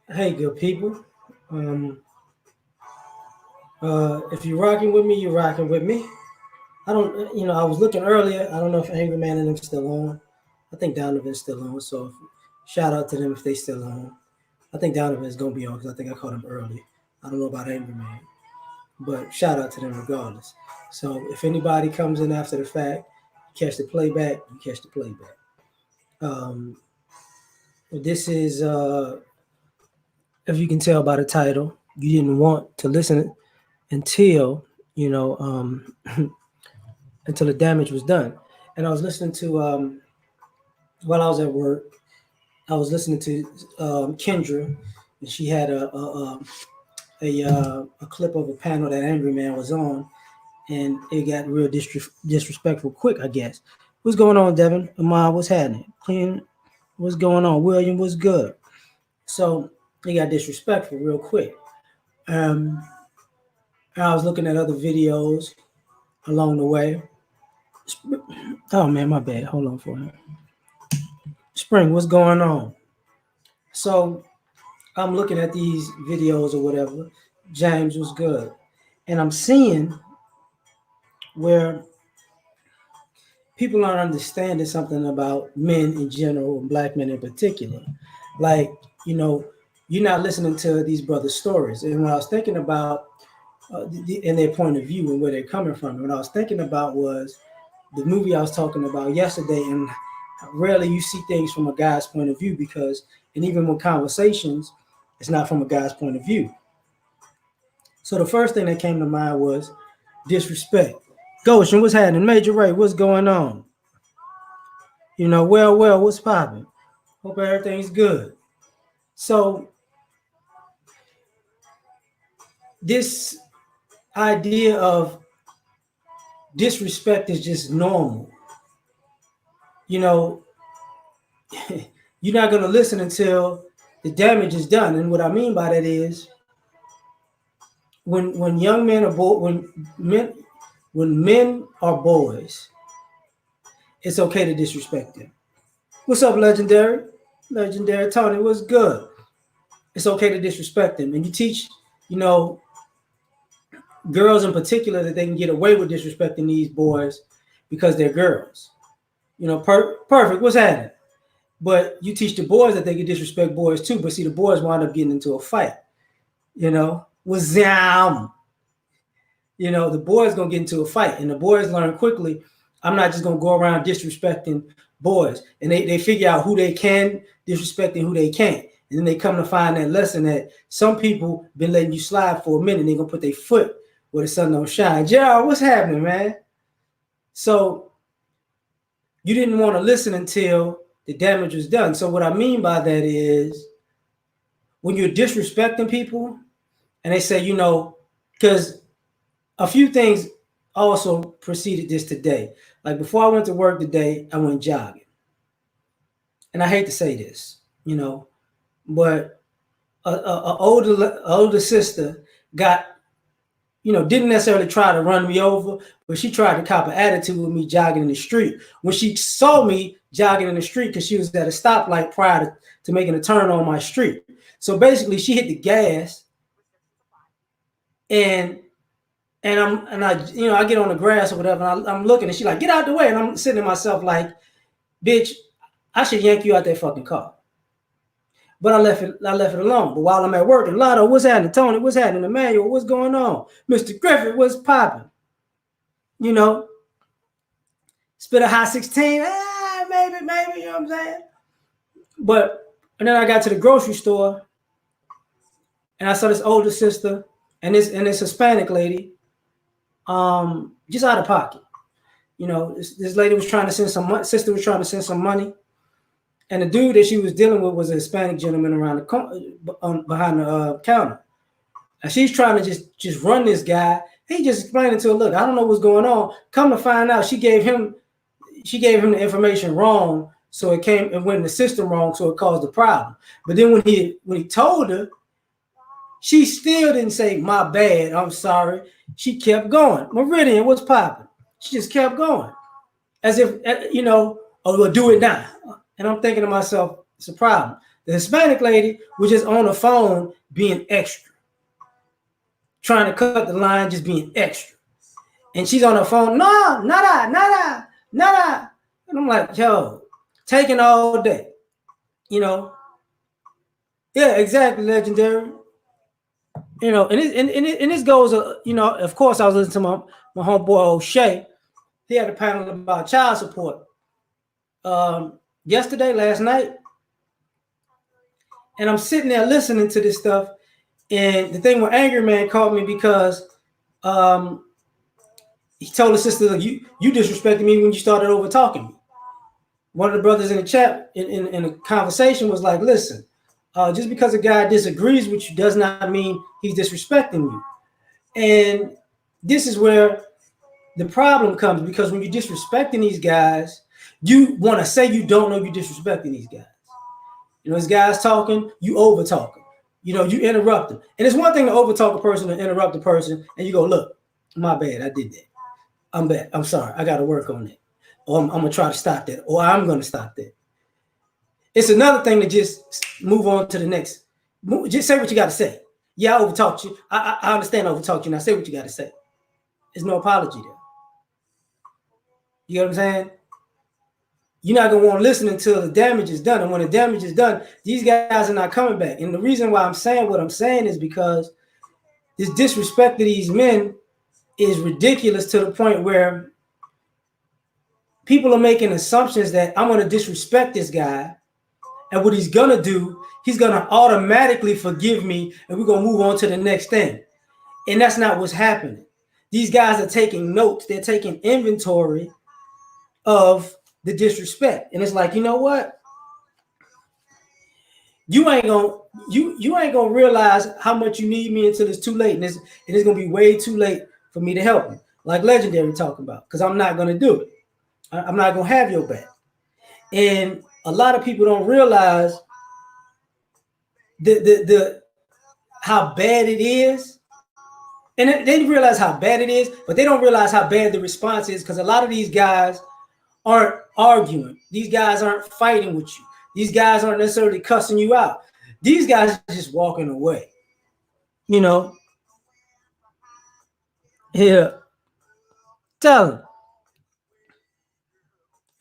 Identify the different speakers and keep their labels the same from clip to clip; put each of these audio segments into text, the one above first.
Speaker 1: Hey, good people. Um, if you're rocking with me, you're rocking with me. I don't, I was looking earlier. I don't know if Angry Man and them still on. I think Donovan's still on. So shout out to them if they still on. I think Donovan's gonna be on because I think I caught him early. I don't know about Angry Man, but shout out to them regardless. So if anybody comes in after the fact, you catch the playback. You catch the playback. Um, this is, if you can tell by the title, you didn't want to listen until you know until the damage was done. And I was listening to while I was at work, I was listening to Kendra, and she had a clip of a panel that Angry Man was on, and it got real disrespectful quick, I guess. What's going on, Devin? Amar, what's happening? Clean, what's going on? William, what's good? So it got disrespectful real quick. Um, I was looking at other videos along the way. Oh man, my bad. Hold on for a minute. Spring, what's going on? So I'm looking at these videos or whatever. James was good. And I'm seeing where people aren't understanding something about men in general and black men in particular. Like, you know, you're not listening to these brothers' stories. And when I was thinking about in their point of view and where they're coming from, what I was thinking about was the movie I was talking about yesterday, and rarely you see things from a guy's point of view because, and even with conversations, it's not from a guy's point of view. So the first thing that came to mind was disrespect. Goshen, what's happening? Major Ray, what's going on? Well, what's popping? Hope everything's good. So this idea of disrespect is just normal. You know, you're not gonna listen until the damage is done. And what I mean by that is when young men are when men are boys, it's okay to disrespect them. What's up, legendary? Legendary Tony, what's good? It's okay to disrespect them. And you teach, you know, girls in particular that they can get away with disrespecting these boys because they're girls. Perfect. What's happening? But you teach the boys that they can disrespect boys too. But see, the boys wind up getting into a fight. Wazam. The boys gonna get into a fight, and the boys learn quickly. I'm not just gonna go around disrespecting boys, and they figure out who they can disrespect and who they can't, and then they come to find that lesson that some people been letting you slide for a minute. And they gonna put their foot where the sun don't shine. Gerald, what's happening, man? So you didn't want to listen until the damage was done. So what I mean by that is when you're disrespecting people, and they say, because a few things also preceded this today. Like before I went to work today, I went jogging. And I hate to say this, but a older sister got, didn't necessarily try to run me over, but she tried to cop an attitude with me jogging in the street. When she saw me jogging in the street, because she was at a stoplight prior to making a turn on my street. So basically she hit the gas and I get on the grass or whatever, and I'm looking, and she's like, get out the way. And I'm sitting to myself like, bitch, I should yank you out that fucking car. But I left it alone. But while I'm at work, and Lotto, what's happening? Tony, what's happening? Emmanuel, what's going on? Mr. Griffith, what's popping? Spit a high 16, maybe, you know what I'm saying? And then I got to the grocery store, and I saw this older sister and this Hispanic lady, just out of pocket. This lady was trying to send some money, sister was trying to send some money, and the dude that she was dealing with was a Hispanic gentleman around behind the counter. And she's trying to just run this guy. He just explaining to her, look, I don't know what's going on. Come to find out, she gave him the information wrong, so it went in the system wrong, so it caused the problem. But then when he told her, she still didn't say, my bad, I'm sorry. She kept going. Meridian, what's popping? She just kept going. As if, oh, we'll do it now. And I'm thinking to myself, it's a problem. The Hispanic lady was just on the phone being extra, trying to cut the line, just being extra. And she's on her phone, no, nada, nada, nada. And I'm like, yo, taking all day, you know? Yeah, exactly, legendary. And this goes, of course, I was listening to my homeboy O'Shea. He had a panel about child support yesterday, last night, and I'm sitting there listening to this stuff. And the thing with Angry Man called me because um, he told his sister, you disrespected me when you started over talking me. One of the brothers in the chat in a conversation was like, listen, just because a guy disagrees with you does not mean he's disrespecting you. And this is where the problem comes, because when you're disrespecting these guys, you want to say you don't know you're disrespecting these guys. This guy's talking, you over talking. You interrupt them. And it's one thing to over talk a person and interrupt a person, and you go, look, my bad, I did that. I'm bad. I'm sorry. I got to work on it. Or I'm going to try to stop that. Or I'm going to stop that. It's another thing to just move on to the next. Just say what you got to say. Yeah, I overtalked you. I understand I overtalked you. Now say what you got to say. There's no apology there. You know what I'm saying? You're not going to want to listen until the damage is done. And when the damage is done, these guys are not coming back. And the reason why I'm saying what I'm saying is because this disrespect to these men is ridiculous, to the point where people are making assumptions that I'm going to disrespect this guy, and what he's going to do, he's going to automatically forgive me, and we're going to move on to the next thing. And that's not what's happening. These guys are taking notes. They're taking inventory of the disrespect. And it's like, you know what? You ain't gonna realize how much you need me until it's too late. And it's gonna be way too late for me to help you. Like Legendary talking about, because I'm not gonna do it. I'm not gonna have your back. And a lot of people don't realize the how bad it is. And they realize how bad it is, but they don't realize how bad the response is, because a lot of these guys aren't arguing. These guys aren't fighting with you. These guys aren't necessarily cussing you out. These guys are just walking away. You know? Yeah. Tell them.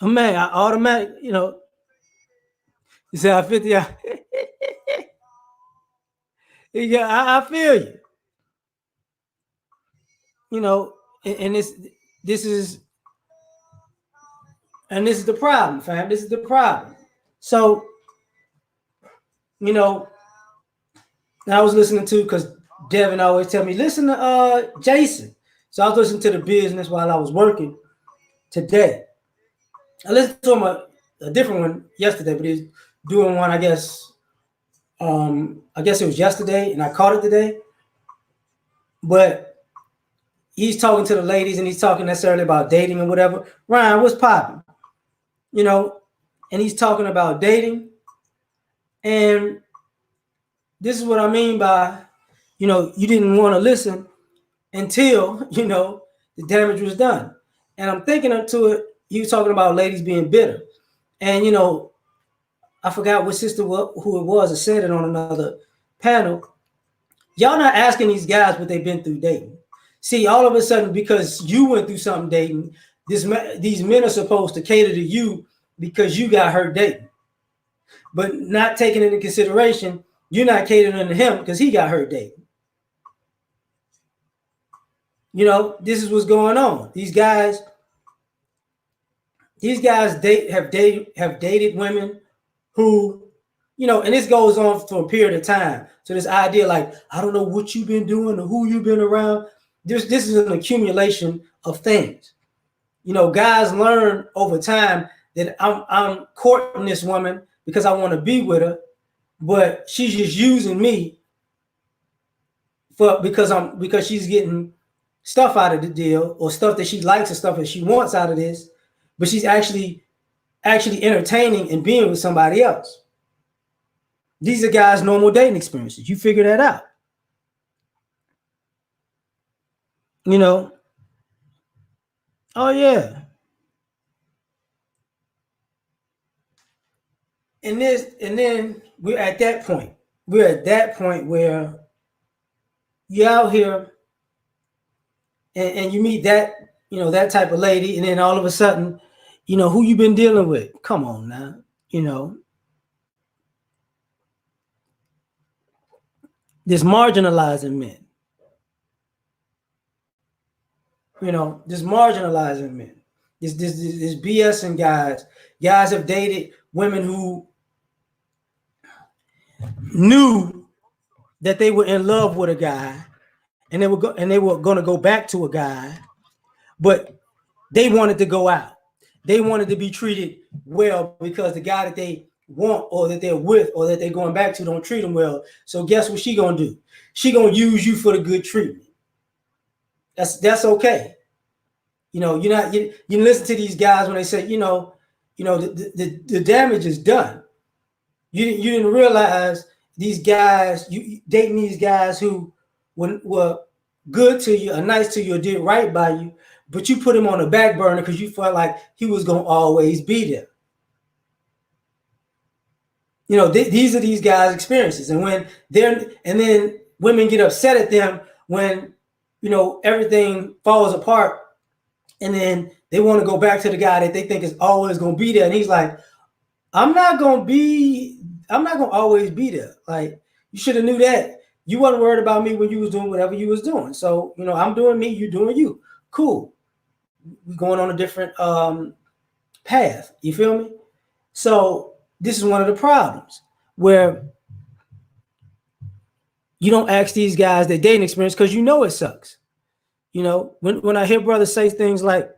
Speaker 1: Oh, man, I automatic, you say I 50. Yeah, I feel you. And this is this is the problem, fam. This is the problem. So, you know, I was listening to, because Devin always tell me, listen to Jason. So I was listening to the business while I was working today. I listened to him a different one yesterday, but he's doing one, I guess it was yesterday, and I caught it today. But he's talking to the ladies, and he's talking necessarily about dating and whatever. Ryan, what's popping? And he's talking about dating. And this is what I mean by, you didn't want to listen until, the damage was done. And I'm thinking up to it, he was talking about ladies being bitter. And, I forgot what sister who it was that said it on another panel. Y'all not asking these guys what they've been through dating. See, all of a sudden, because you went through something dating, these men are supposed to cater to you because you got hurt dating. But not taking into consideration, you're not catering to him because he got hurt dating. This is what's going on. These guys have dated women who, and this goes on for a period of time. So this idea, like, I don't know what you've been doing or who you've been around. This is an accumulation of things. Guys learn over time that I'm courting this woman because I want to be with her, but she's just using me because she's getting stuff out of the deal, or stuff that she likes or stuff that she wants out of this, but she's actually entertaining and being with somebody else. These are guys' normal dating experiences. You figure that out. Oh yeah. and then we're at that point. We're at that point where you're out here and you meet that, that type of lady, and then all of a sudden, who you been dealing with? Come on now, you know, this marginalizing men, this marginalizing men, this BSing guys. Guys have dated women who knew that they were in love with a guy, and they were going to go back to a guy, but they wanted to go out. They wanted to be treated well because the guy that they want or that they're with or that they're going back to don't treat them well. So guess what she gonna do? She gonna use you for the good treatment. That's okay. You listen to these guys when they say, the damage is done. You didn't realize these guys, you dating these guys who were good to you, or nice to you, or did right by you, but you put him on the back burner because you felt like he was gonna always be there. These are these guys' experiences, and then women get upset at them when everything falls apart, and then they want to go back to the guy that they think is always gonna be there, and he's like, I'm not gonna always be there. Like, you should have knew that. You wasn't worried about me when you was doing whatever you was doing. So, I'm doing me, you doing you. Cool. We're going on a different path. You feel me? So this is one of the problems where you don't ask these guys their dating experience because it sucks. When I hear brothers say things like,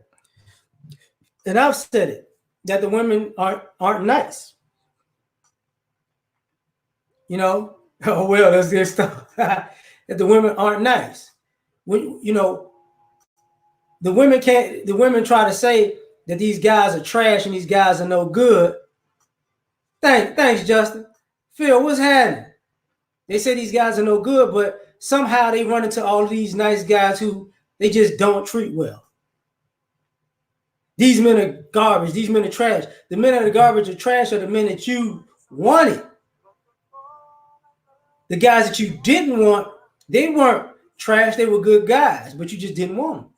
Speaker 1: and I've said it, that the women aren't nice. Oh well, that's good stuff. That the women aren't nice. When the women try to say that these guys are trash and these guys are no good. Thanks, Justin. Phil, what's happening? They say these guys are no good, but somehow they run into all of these nice guys who they just don't treat well. These men are garbage. These men are trash. The men that are garbage or trash are the men that you wanted. The guys that you didn't want, they weren't trash. They were good guys, but you just didn't want them.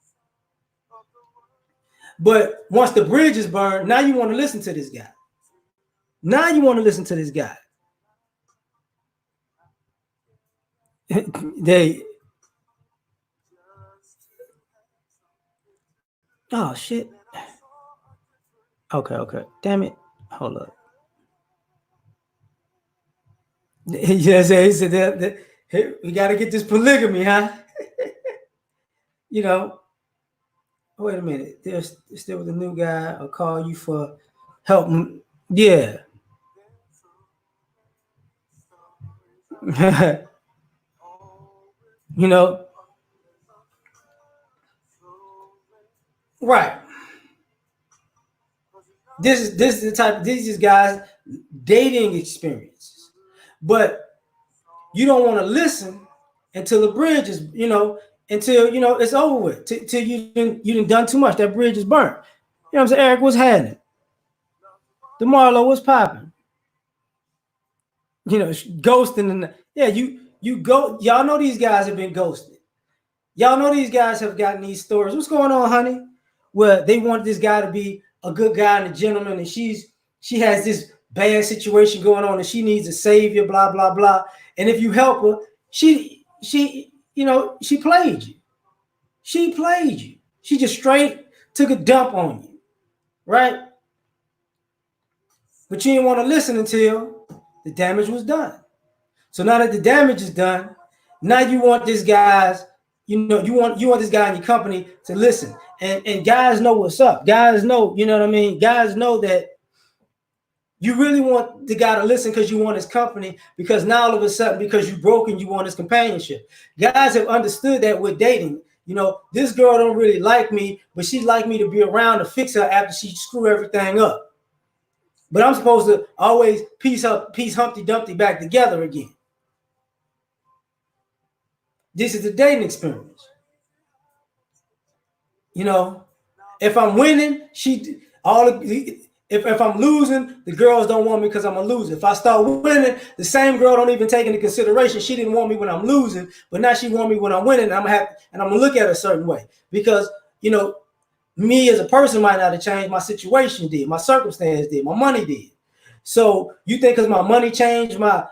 Speaker 1: But once the bridge is burned, now you want to listen to this guy. Now you want to listen to this guy. Oh shit. Okay. Damn it. Hold up. Yes, he said that hey, we got to get this polygamy, huh? Wait a minute. There's still with a new guy. I'll call you for help. Yeah. Right. This is the type. These guys dating experiences, but you don't want to listen until the bridge is, until it's over with. Till you didn't done too much. That bridge is burnt. You know what I'm saying? Eric, what's happening? DeMarlo, what's popping? Ghosting and yeah, you go. Y'all know these guys have been ghosted. Y'all know these guys have gotten these stories. What's going on, honey? Where they want this guy to be a good guy and a gentleman, and she has this bad situation going on, and she needs a savior, blah blah blah. And if you help her, she played you. She played you. She just straight took a dump on you, right? But you didn't want to listen until the damage was done. So now that the damage is done, now you want this guy's, you want this guy in your company to listen. And guys know what's up. Guys know, you know what I mean? Guys know that you really want the guy to listen because you want his company, because now all of a sudden, because you're broken, you want his companionship. Guys have understood that with dating. This girl don't really like me, but she'd like me to be around to fix her after she screw everything up. But I'm supposed to always piece Humpty Dumpty back together again. This is the dating experience. If I'm winning, If I'm losing, the girls don't want me because I'm a loser. If I start winning, the same girl don't even take into consideration she didn't want me when I'm losing, but now she want me when I'm winning. And I'm gonna look at her a certain way because me as a person might not have changed. My situation did, my circumstance did, my money did. So you think because my money changed, my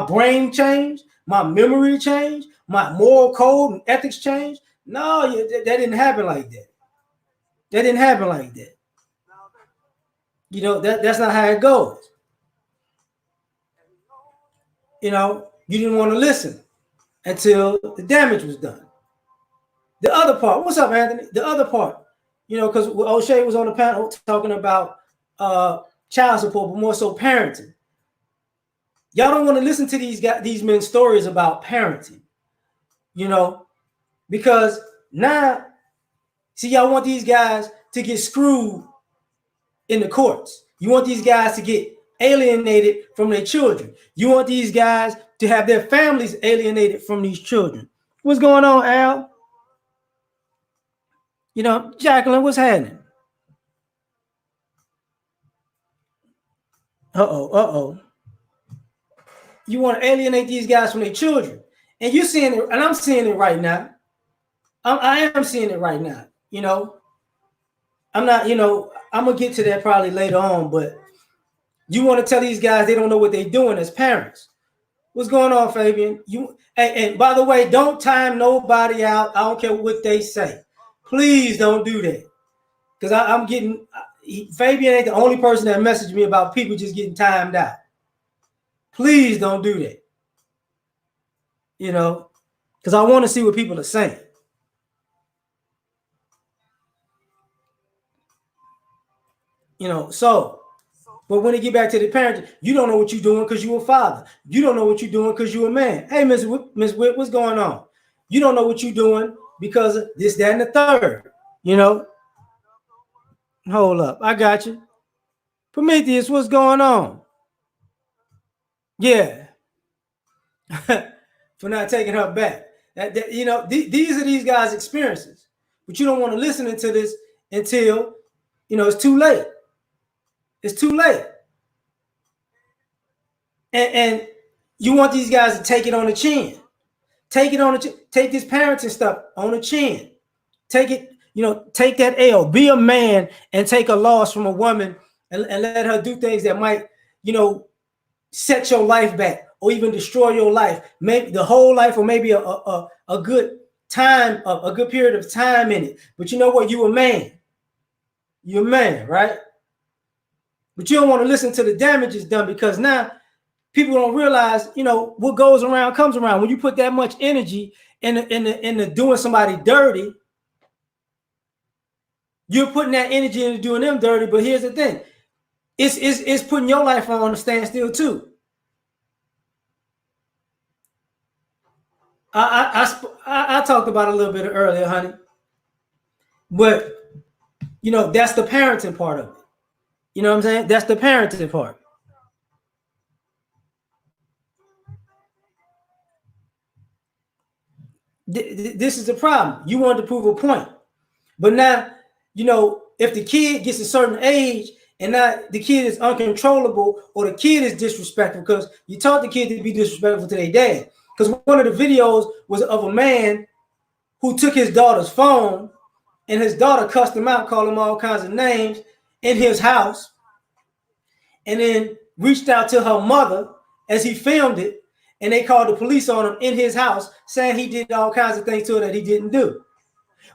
Speaker 1: brain changed, my memory changed, my moral code and ethics changed? No, that didn't happen like that. That didn't happen like that. That's not how it goes. You didn't want to listen until the damage was done. The other part, what's up, Anthony? The other part, because O'Shea was on the panel talking about child support, but more so parenting. Y'all don't want to listen to these men's stories about parenting, because now, see, y'all want these guys to get screwed in the courts. You want these guys to get alienated from their children. You want these guys to have their families alienated from these children. What's going on, Al? Jacqueline, what's happening? Uh-oh. You want to alienate these guys from their children. And you're seeing it, and I'm seeing it right now. I am seeing it right now. I'm not, I'm going to get to that probably later on, but you want to tell these guys they don't know what they're doing as parents. What's going on, Fabian? And by the way, don't time nobody out. I don't care what they say. Please don't do that. Because I'm getting, Fabian ain't the only person that messaged me about people just getting timed out. Please don't do that. Because I want to see what people are saying. But when they get back to the parent, you don't know what you're doing because you're a father. You don't know what you're doing because you're a man. Hey, Miss Witt, what's going on? You don't know what you're doing because of this, that, and the third. Hold up. I got you. Prometheus, what's going on? Yeah. For not taking her back. These are these guys' experiences. But you don't want to listen to this until, it's too late. It's too late. And you want these guys to take it on the chin. Take this parenting stuff on the chin. Take it, take that L. Be a man and take a loss from a woman and let her do things that might, set your life back or even destroy your life. Maybe the whole life or maybe a good time, a good period of time in it. But you know what? You a man. You're a man, right? But you don't want to listen to the damage is done because now people don't realize, what goes around comes around. When you put that much energy into doing somebody dirty, you're putting that energy into doing them dirty. But here's the thing. It's putting your life on a standstill too. I talked about it a little bit earlier, honey. But, that's the parenting part of it. You know what I'm saying? That's the parenting part. This is the problem. You wanted to prove a point. But now, if the kid gets a certain age and now the kid is uncontrollable or the kid is disrespectful because you taught the kid to be disrespectful to their dad. Because one of the videos was of a man who took his daughter's phone and his daughter cussed him out, called him all kinds of names in his house, and then reached out to her mother as he filmed it, and they called the police on him in his house saying he did all kinds of things to her that he didn't do.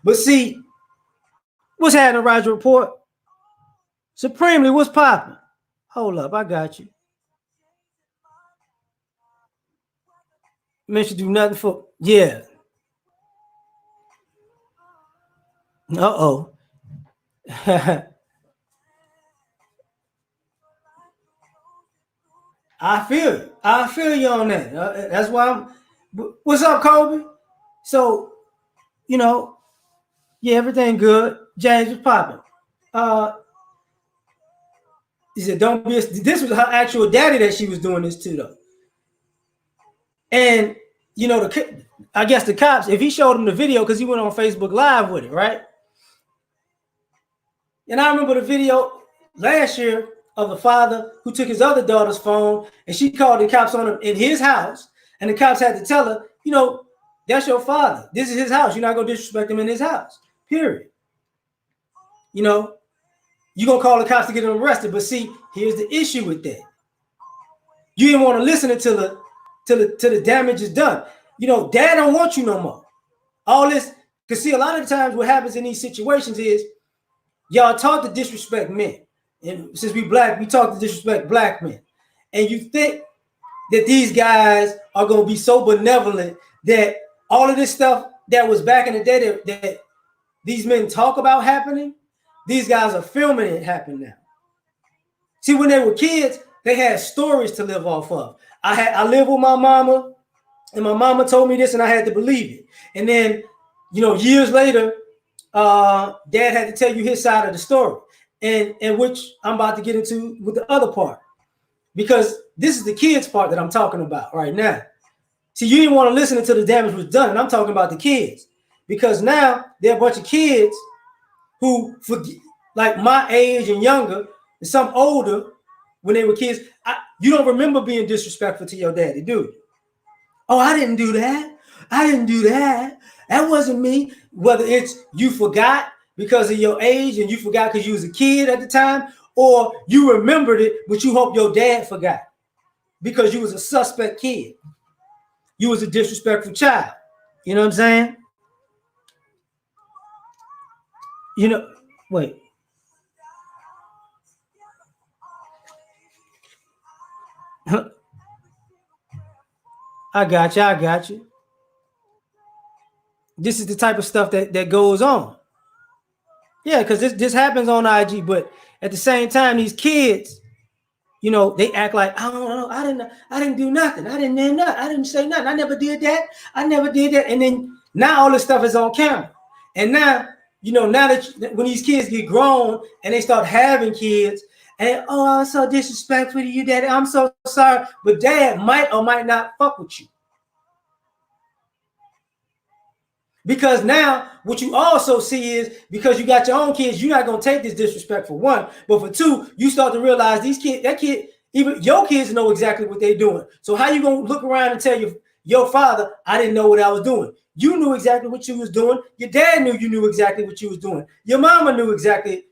Speaker 1: But see, what's happening, Roger Report? Supremely, what's popping? Hold up, I got you. Men should do nothing for, yeah. Uh-oh. I feel you on that. That's why what's up, Kobe? So, yeah, everything good. James was popping. He said, "Don't be." This was her actual daddy that she was doing this to, though. And I guess the cops, if he showed him the video, because he went on Facebook Live with it, right? And I remember the video. last year of the father who took his other daughter's phone and she called the cops on him in his house, and the cops had to tell her, that's your father. This is his house. You're not gonna disrespect him in his house. Period. You're gonna call the cops to get him arrested. But see, here's the issue with that. You didn't want to listen until the damage is done. Dad don't want you no more. All this, because see, a lot of the times what happens in these situations is y'all taught to disrespect men. And since we black, we talk to disrespect black men. And you think that these guys are going to be so benevolent that all of this stuff that was back in the day that these men talk about happening, these guys are filming it happen now. See, when they were kids, they had stories to live off of. I lived with my mama, and my mama told me this, and I had to believe it. And then, years later, Dad had to tell you his side of the story, and which I'm about to get into with the other part, because this is the kids part that I'm talking about right now. See, you didn't want to listen until the damage was done, and I'm talking about the kids, because now there are a bunch of kids who forget, like my age and younger, and some older, when they were kids. You don't remember being disrespectful to your daddy, do you? Oh, I didn't do that. I didn't do that. That wasn't me. Whether it's you forgot because of your age and you forgot because you was a kid at the time, or you remembered it, but you hope your dad forgot because you was a suspect kid. You was a disrespectful child. You know what I'm saying? Wait. I got you. This is the type of stuff that goes on. Yeah, because this happens on IG, but at the same time, these kids, they act like, I don't know, I didn't do nothing. I didn't say nothing. I never did that. And then now all this stuff is on camera. And now, now that when these kids get grown and they start having kids, and I'm so disrespectful to you, Daddy. I'm so sorry. But Dad might or might not fuck with you. Because now what you also see is, because you got your own kids, you're not going to take this disrespect, for one. But for two, you start to realize even your kids know exactly what they're doing. So how you going to look around and tell your father, I didn't know what I was doing? You knew exactly what you was doing. Your dad knew you knew exactly what you was doing. Your mama knew exactly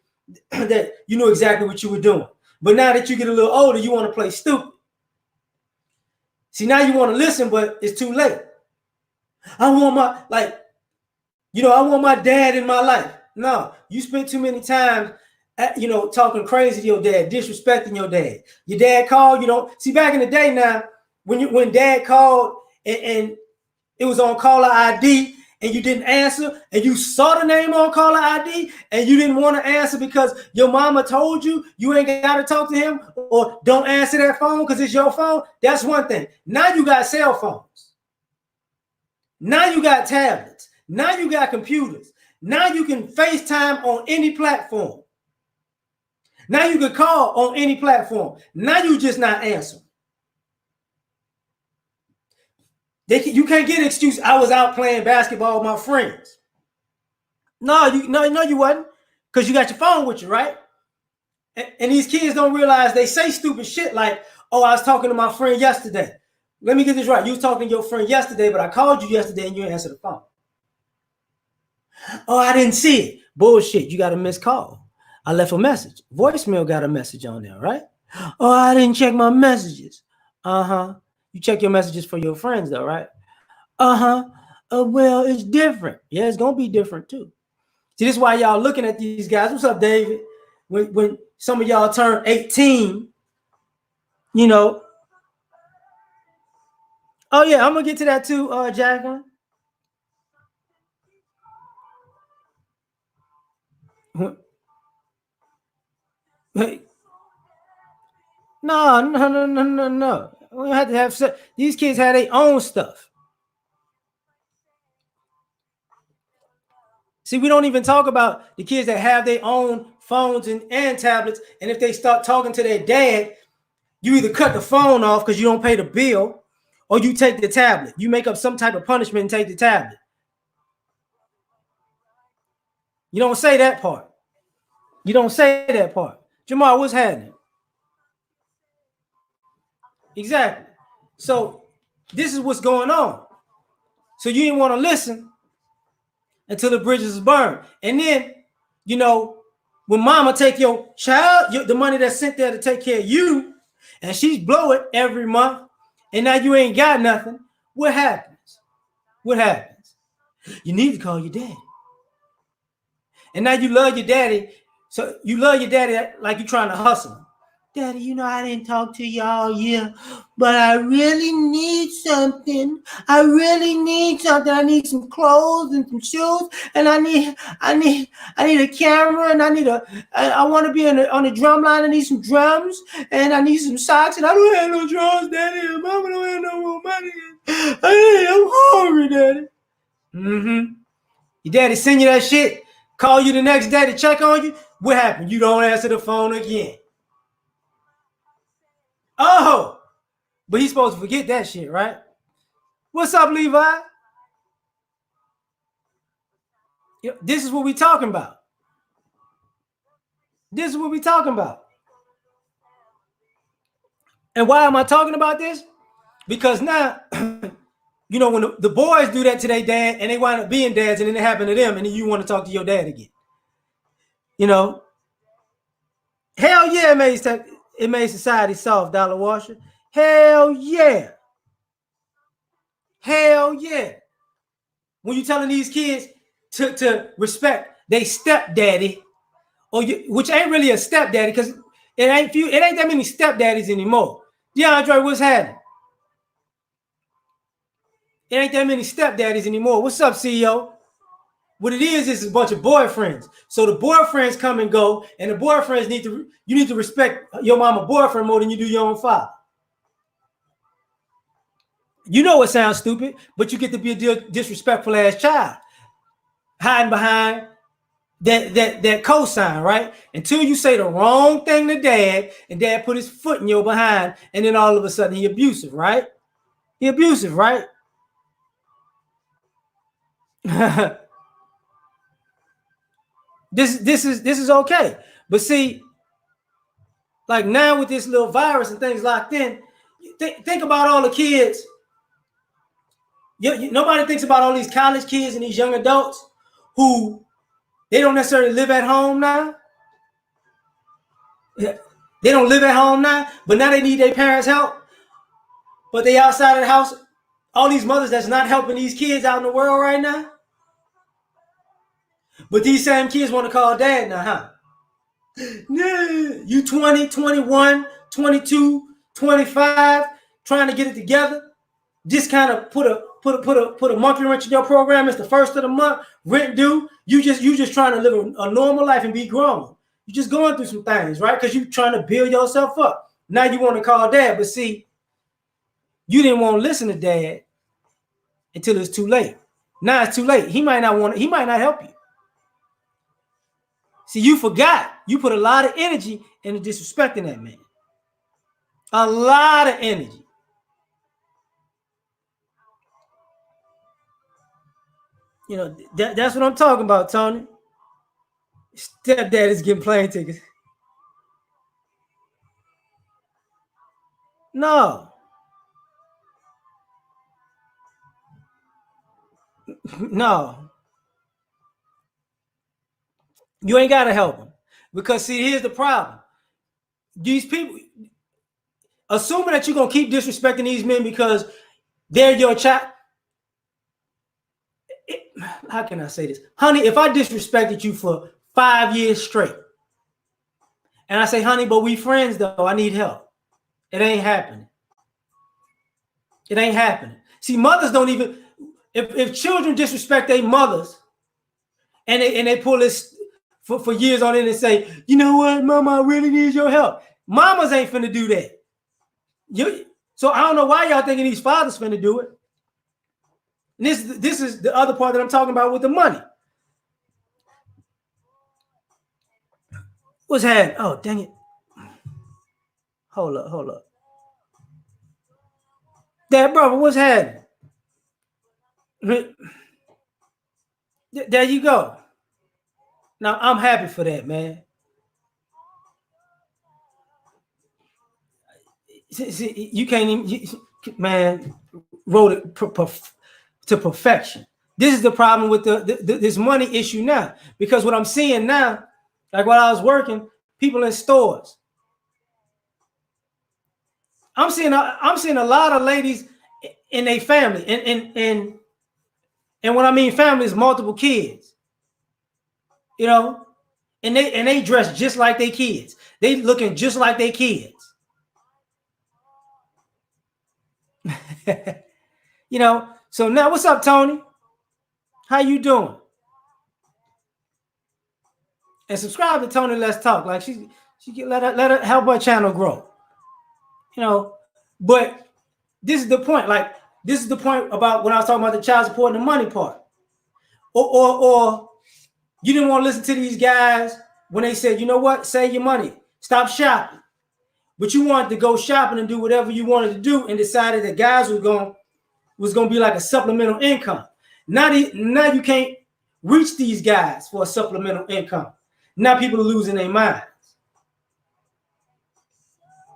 Speaker 1: that you knew exactly what you were doing. But now that you get a little older, you want to play stupid. See, now you want to listen, but it's too late. I want my dad in my life. No, you spent too many times, talking crazy to your dad, disrespecting your dad. Your dad called, see, back in the day now, when dad called and it was on caller ID and you didn't answer, and you saw the name on caller ID and you didn't want to answer because your mama told you ain't got to talk to him, or don't answer that phone because it's your phone, that's one thing. Now you got cell phones. Now you got tablets. Now you got computers. Now you can FaceTime on any platform. Now you can call on any platform. Now you just not answering. You can't get an excuse. I was out playing basketball with my friends. No, you wasn't, because you got your phone with you, right? And these kids don't realize they say stupid shit like, "Oh, I was talking to my friend yesterday." Let me get this right. You was talking to your friend yesterday, but I called you yesterday and you didn't answer the phone. Oh, I didn't see it. Bullshit. You got a missed call. I left a message. Voicemail got a message on there, right? Oh, I didn't check my messages. You check your messages for your friends, though, right? Well, it's different. Yeah, it's gonna be different too. See, this is why y'all looking at these guys. What's up, David? When some of y'all turn 18, Oh yeah, I'm gonna get to that too, Jacqueline. Hey, no. We don't have to have sex. These kids have their own stuff. See, we don't even talk about the kids that have their own phones and tablets. And if they start talking to their dad, you either cut the phone off because you don't pay the bill, or you take the tablet. You make up some type of punishment and take the tablet. You don't say that part. You don't say that part. Jamal, what's happening? Exactly. So this is what's going on. So you didn't want to listen until the bridges is burned. And then, you know, when mama take your child, the money that's sent there to take care of you, and she's blow it every month, and now you ain't got nothing, what happens? What happens? You need to call your daddy. And now you love your daddy. So you love your daddy like you're trying to hustle him. Daddy, you know I didn't talk to you all year, but I really need something. I really need something. I need some clothes and some shoes, and I need a camera, and I want to be on the drum line. I need some drums, and I need some socks, and I don't have no drums, Daddy. And Mama don't have no more money. I'm hungry, Daddy. Mm-hmm. Your daddy send you that shit, call you the next day to check on you. What happened? You don't answer the phone again. Oh, but he's supposed to forget that shit, right? What's up, Levi? This is what we talking about. This is what we talking about. And why am I talking about this? Because now, you know, when the boys do that to their dad and they wind up being dads and then it happened to them and then you want to talk to your dad again. You know, hell yeah, it made society soft, Dollar Washer. Hell yeah. Hell yeah. When you're telling these kids to respect their stepdaddy, which ain't really a stepdaddy, because it ain't that many stepdaddies anymore. DeAndre, what's happening? It ain't that many stepdaddies anymore. What's up, CEO? What it is a bunch of boyfriends. So the boyfriends come and go, and the boyfriends you need to respect your mama boyfriend more than you do your own father. You know it sounds stupid, but you get to be a disrespectful ass child, hiding behind that cosign, right? Until you say the wrong thing to dad, and dad put his foot in your behind, and then all of a sudden he abusive, right? He abusive, right? this is okay. But see, like now with this little virus and things locked in, think about all the kids. Nobody thinks about all these college kids and these young adults who they don't necessarily live at home now. They don't live at home now, but now they need their parents' help. But they outside of the house. All these mothers that's not helping these kids out in the world right now. But these same kids want to call dad now, huh? You 20, 21, 22, 25, trying to get it together. Just kind of put a monkey wrench in your program. It's the first of the month, rent due. You just trying to live a normal life and be grown. You're just going through some things, right? Because you're trying to build yourself up. Now you want to call dad, but see, you didn't want to listen to dad until it's too late. Now it's too late. He might not help you. See, you forgot. You put a lot of energy into disrespecting that man. A lot of energy. You know, that's what I'm talking about, Tony. Stepdad is getting plane tickets. No. No. You ain't got to help him. Because, see, here's the problem. These people, assuming that you're going to keep disrespecting these men because they're your child. How can I say this? Honey, if I disrespected you for 5 years straight, and I say, honey, but we friends though, I need help. It ain't happening. It ain't happening. See, mothers don't even, if children disrespect their mothers and they pull this for years on it and say, you know what, mama, I really need your help. Mamas ain't finna do that. So I don't know why y'all thinking these fathers finna do it. And this is the other part that I'm talking about with the money. What's happening? Oh, dang it. Hold up. Dad, brother, what's happening? There you go. Now, I'm happy for that, man. See, you can't even, man, wrote it to perfection. This is the problem with this money issue now, because what I'm seeing now, like while I was working, people in stores, I'm seeing a lot of ladies in a family, and what I mean family is multiple kids, you know, and they dress just like they kids. They looking just like they kids. You know, so now what's up, Tony? How you doing? And subscribe to Tony Let's Talk. Like she can let her help her channel grow. You know, but this is the point. Like this is the point about when I was talking about the child support and the money part. Or you didn't want to listen to these guys when they said, you know what, save your money, stop shopping. But you wanted to go shopping and do whatever you wanted to do, and decided that guys was going to be like a supplemental income. Now you can't reach these guys for a supplemental income. Now people are losing their minds.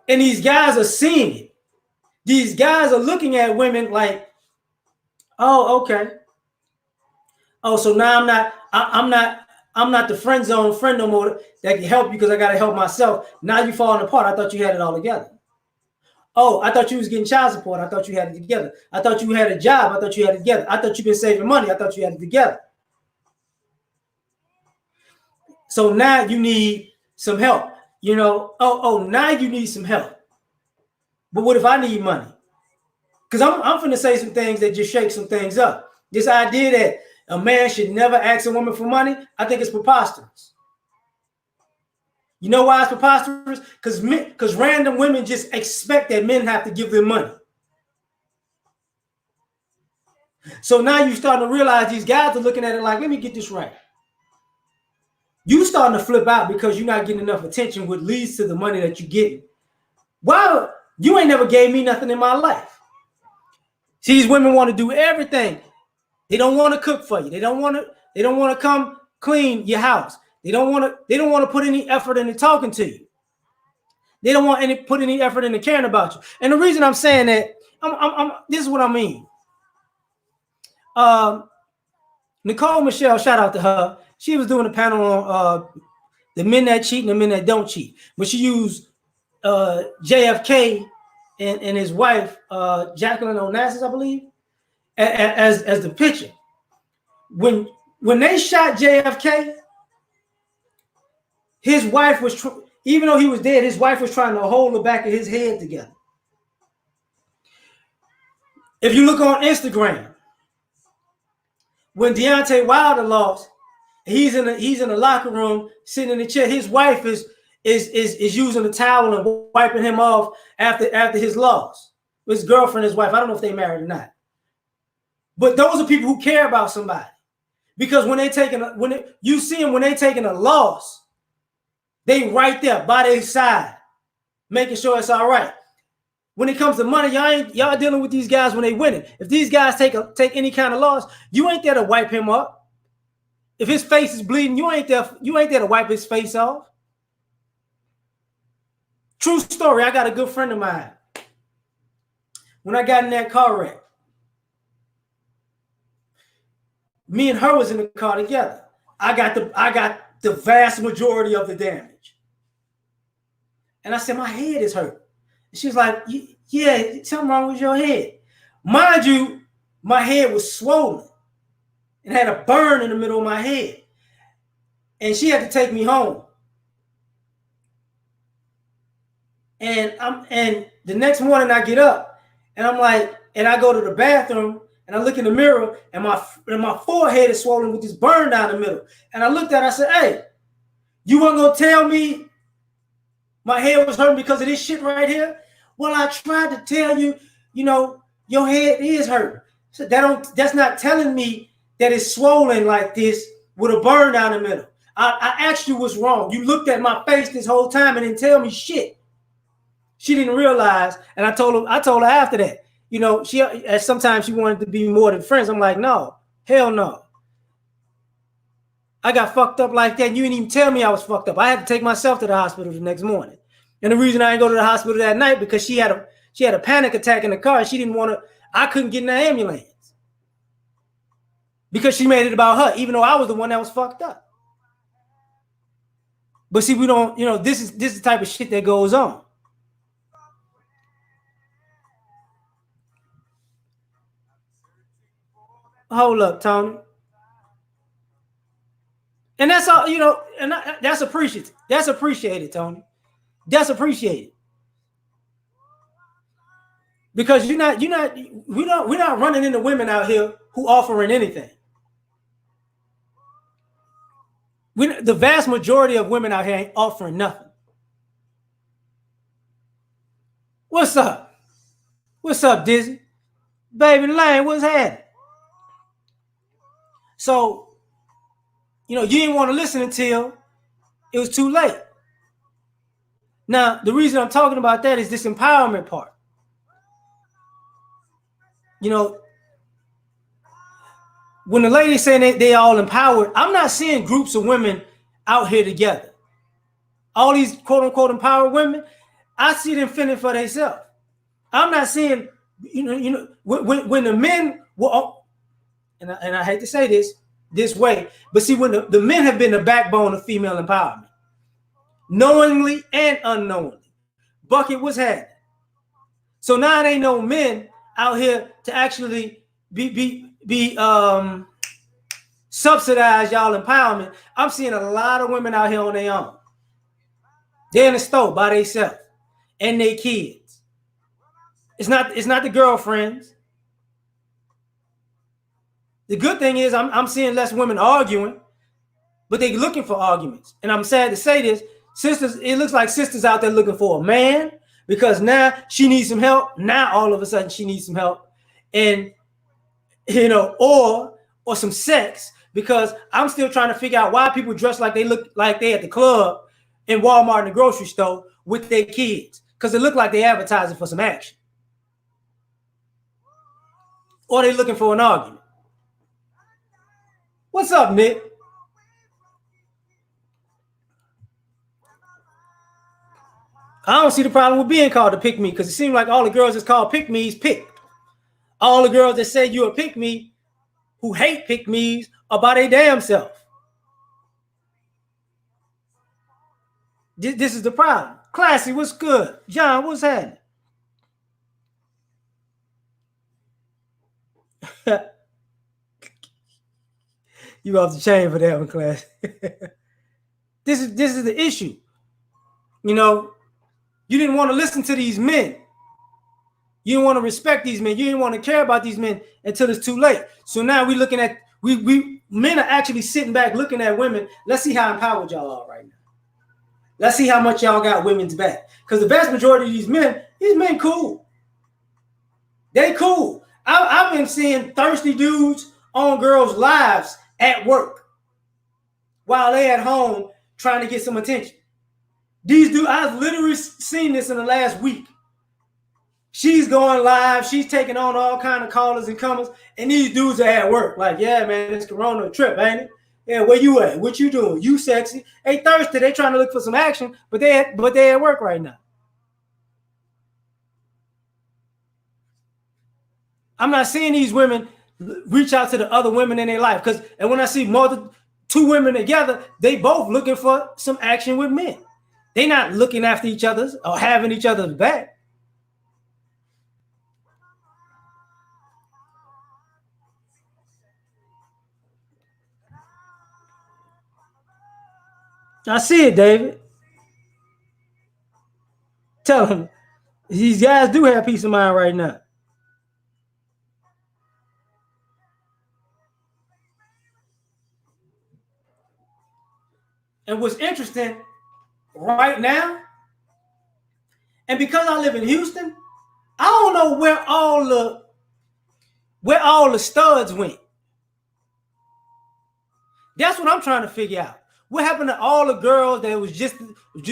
Speaker 1: And these guys are seeing it. These guys are looking at women like, oh, okay. Oh, so now I'm not the friend zone friend no more that can help you because I got to help myself. Now you falling apart. I thought you had it all together. Oh, I thought you was getting child support. I thought you had it together. I thought you had a job. I thought you had it together. I thought you've been saving money. I thought you had it together. So now you need some help. You know, now you need some help. But what if I need money? Because I'm finna say some things that just shake some things up. This idea that a man should never ask a woman for money, I think it's preposterous. You know why it's preposterous? Because random women just expect that men have to give them money. So now you're starting to realize these guys are looking at it like, let me get this right. You starting to flip out because you're not getting enough attention, which leads to the money that you're getting. Well, you ain't never gave me nothing in my life. See, these women want to do everything. They don't want to cook for you. They don't want to come clean your house. They don't want to put any effort into talking to you. They don't want to put any effort into caring about you. And the reason I'm saying that, this is what I mean. Nicole Michelle, shout out to her. She was doing a panel on the men that cheat and the men that don't cheat. But she used JFK and his wife, Jacqueline Onassis, I believe, as the picture. When they shot JFK, his wife was, even though he was dead, his wife was trying to hold the back of his head together. If you look on Instagram, when Deontay Wilder lost, he's in the locker room sitting in the chair. His wife is using a towel and wiping him off after his loss. His girlfriend, his wife. I don't know if they married or not. But those are people who care about somebody, because when you see them when they taking a loss, they right there by their side, making sure it's all right. When it comes to money, y'all dealing with these guys when they winning. If these guys take any kind of loss, you ain't there to wipe him up. If his face is bleeding, you ain't there to wipe his face off. True story. I got a good friend of mine. When I got in that car wreck, me and her was in the car together. I got the vast majority of the damage. And I said, my head is hurt. And she was like, yeah, something wrong with your head. Mind you, my head was swollen and had a burn in the middle of my head. And she had to take me home. And the next morning I get up and I'm like, and I go to the bathroom and I look in the mirror and my forehead is swollen with this burn down the middle. And I looked at it, I said, hey, you weren't gonna tell me my head was hurting because of this shit right here? Well, I tried to tell you, your head is hurting. So that's not telling me that it's swollen like this with a burn down the middle. I asked you what's wrong. You looked at my face this whole time and didn't tell me shit. She didn't realize, and I told her after that. Sometimes she wanted to be more than friends. I'm like, no, hell no. I got fucked up like that. And you didn't even tell me I was fucked up. I had to take myself to the hospital the next morning. And the reason I didn't go to the hospital that night because she had a panic attack in the car and she didn't want to. I couldn't get in the ambulance because she made it about her, even though I was the one that was fucked up. But see, we don't. This is the type of shit that goes on. Hold up, Tony. And that's all, and that's appreciated. That's appreciated, Tony. That's appreciated. Because we're not running into women out here who offering anything. The vast majority of women out here ain't offering nothing. What's up? What's up, Dizzy? Baby Lane, what's happening? So, you didn't want to listen until it was too late. Now, the reason I'm talking about that is this empowerment part. When the ladies saying they all empowered, I'm not seeing groups of women out here together. All these quote unquote empowered women, I see them fending for themselves. I'm not seeing, when the men were, and I hate to say this way, but see, when the men have been the backbone of female empowerment, knowingly and unknowingly. Bucket was had. So now it ain't no men out here to actually be subsidize y'all empowerment. I'm seeing a lot of women out here on their own. They're in the store by themselves and their kids. It's not the girlfriends. The good thing is I'm seeing less women arguing, but they're looking for arguments. And I'm sad to say this, sisters, it looks like sisters out there looking for a man because now she needs some help. Now all of a sudden she needs some help. And or some sex, because I'm still trying to figure out why people dress like they look like they at the club in Walmart and the grocery store with their kids, because it look like they advertising for some action. Or they looking for an argument. What's up, Nick? I don't see the problem with being called a pick me, because it seems like all the girls that's called pick me's picked. All the girls that say you're a pick me who hate pick me's are by their damn self. This is the problem. Classy, what's good? John, what's happening? You off the chain for that one, Class. This is the issue. You didn't want to listen to these men. You didn't want to respect these men. You didn't want to care about these men until it's too late. So now we're looking at men are actually sitting back looking at women. Let's see how empowered y'all are right now. Let's see how much y'all got women's back. Because the vast majority of these men cool. They cool. I've been seeing thirsty dudes on girls' lives at work while they at home trying to get some attention. These dudes, I've literally seen this in the last week. She's going live. She's taking on all kind of callers and comers. And these dudes are at work. Like, yeah, man, it's Corona trip, ain't it? Yeah, where you at? What you doing? You sexy. They thirsty. They trying to look for some action, but they at work right now. I'm not seeing these women reach out to the other women in their life. And when I see two women together, they both looking for some action with men. They not looking after each other's or having each other's back. I see it, David. Tell them these guys do have peace of mind right now. And what's interesting right now, and because I live in Houston, I don't know where all the studs went. That's what I'm trying to figure out. What happened to all the girls that was just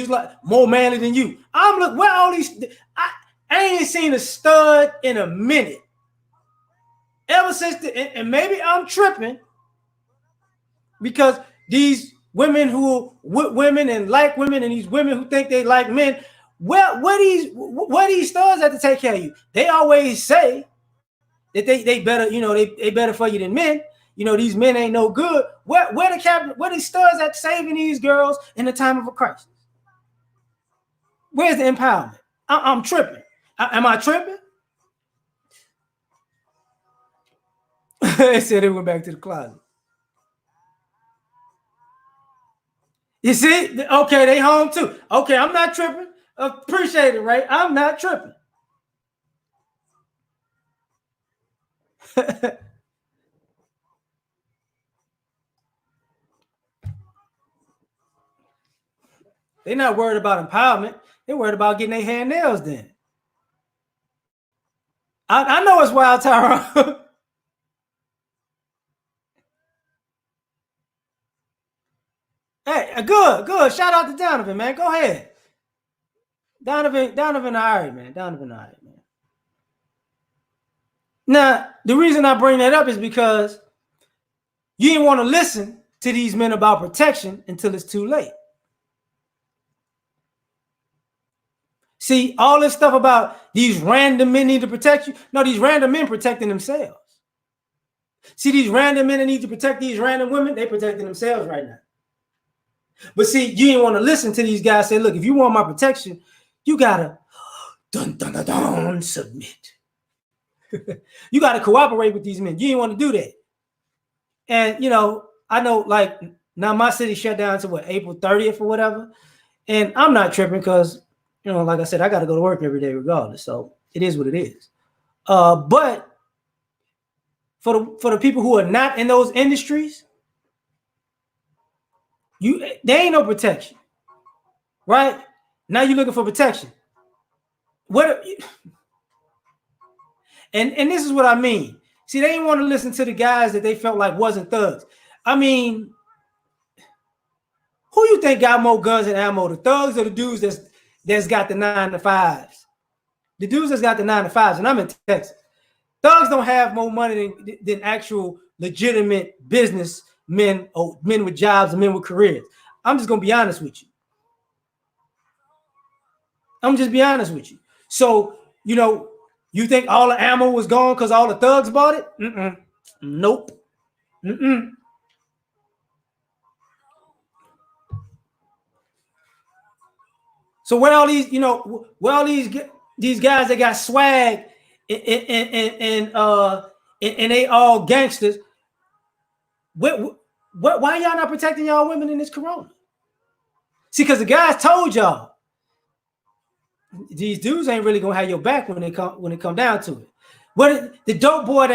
Speaker 1: like more manly than you? I'm look where all these. I ain't seen a stud in a minute. Ever since and maybe I'm tripping because these women who with women and like women and these women who think they like men, Where these studs have to take care of you? They always say that they better, they better for you than men. These men ain't no good. Where the studs at saving these girls in the time of a crisis? Where's the empowerment? I'm tripping. Am I tripping? They said they went back to the closet. You see? Okay, they home too. Okay, I'm not tripping. Appreciate it, right? I'm not tripping. They're not worried about empowerment. They're worried about getting their hair and nails done. I know it's wild, Tyrone. Hey, good. Shout out to Donovan, man. Go ahead. Donovan, all right, man. Donovan, all right, man. Now, the reason I bring that up is because you didn't want to listen to these men about protection until it's too late. See, all this stuff about these random men need to protect you. No, these random men protecting themselves. See, these random men that need to protect these random women, they protecting themselves right now. But see, you didn't want to listen to these guys say, look, if you want my protection, you gotta submit. You gotta cooperate with these men. You didn't want to do that. And I know, like, now my city shut down to what, April 30th or whatever. And I'm not tripping because, like I said, I gotta go to work every day regardless. So it is what it is. But for the people who are not in those industries, there ain't no protection. Right? Now you're looking for protection. And this is what I mean. See, they didn't want to listen to the guys that they felt like wasn't thugs. I mean, who you think got more guns and ammo? The thugs or the dudes that's got the 9-to-5s? The dudes that's got the 9-to-5s, and I'm in Texas. Thugs don't have more money than actual legitimate business men or men with jobs and men with careers. I'm just gonna be honest with you. I'm just be honest with you. So, you think all the ammo was gone because all the thugs bought it? Nope. So where all these, where all these guys that got swag and they all gangsters? Why y'all not protecting y'all women in this corona? See, because the guys told y'all these dudes ain't really gonna have your back when it come down to it. What the dope boy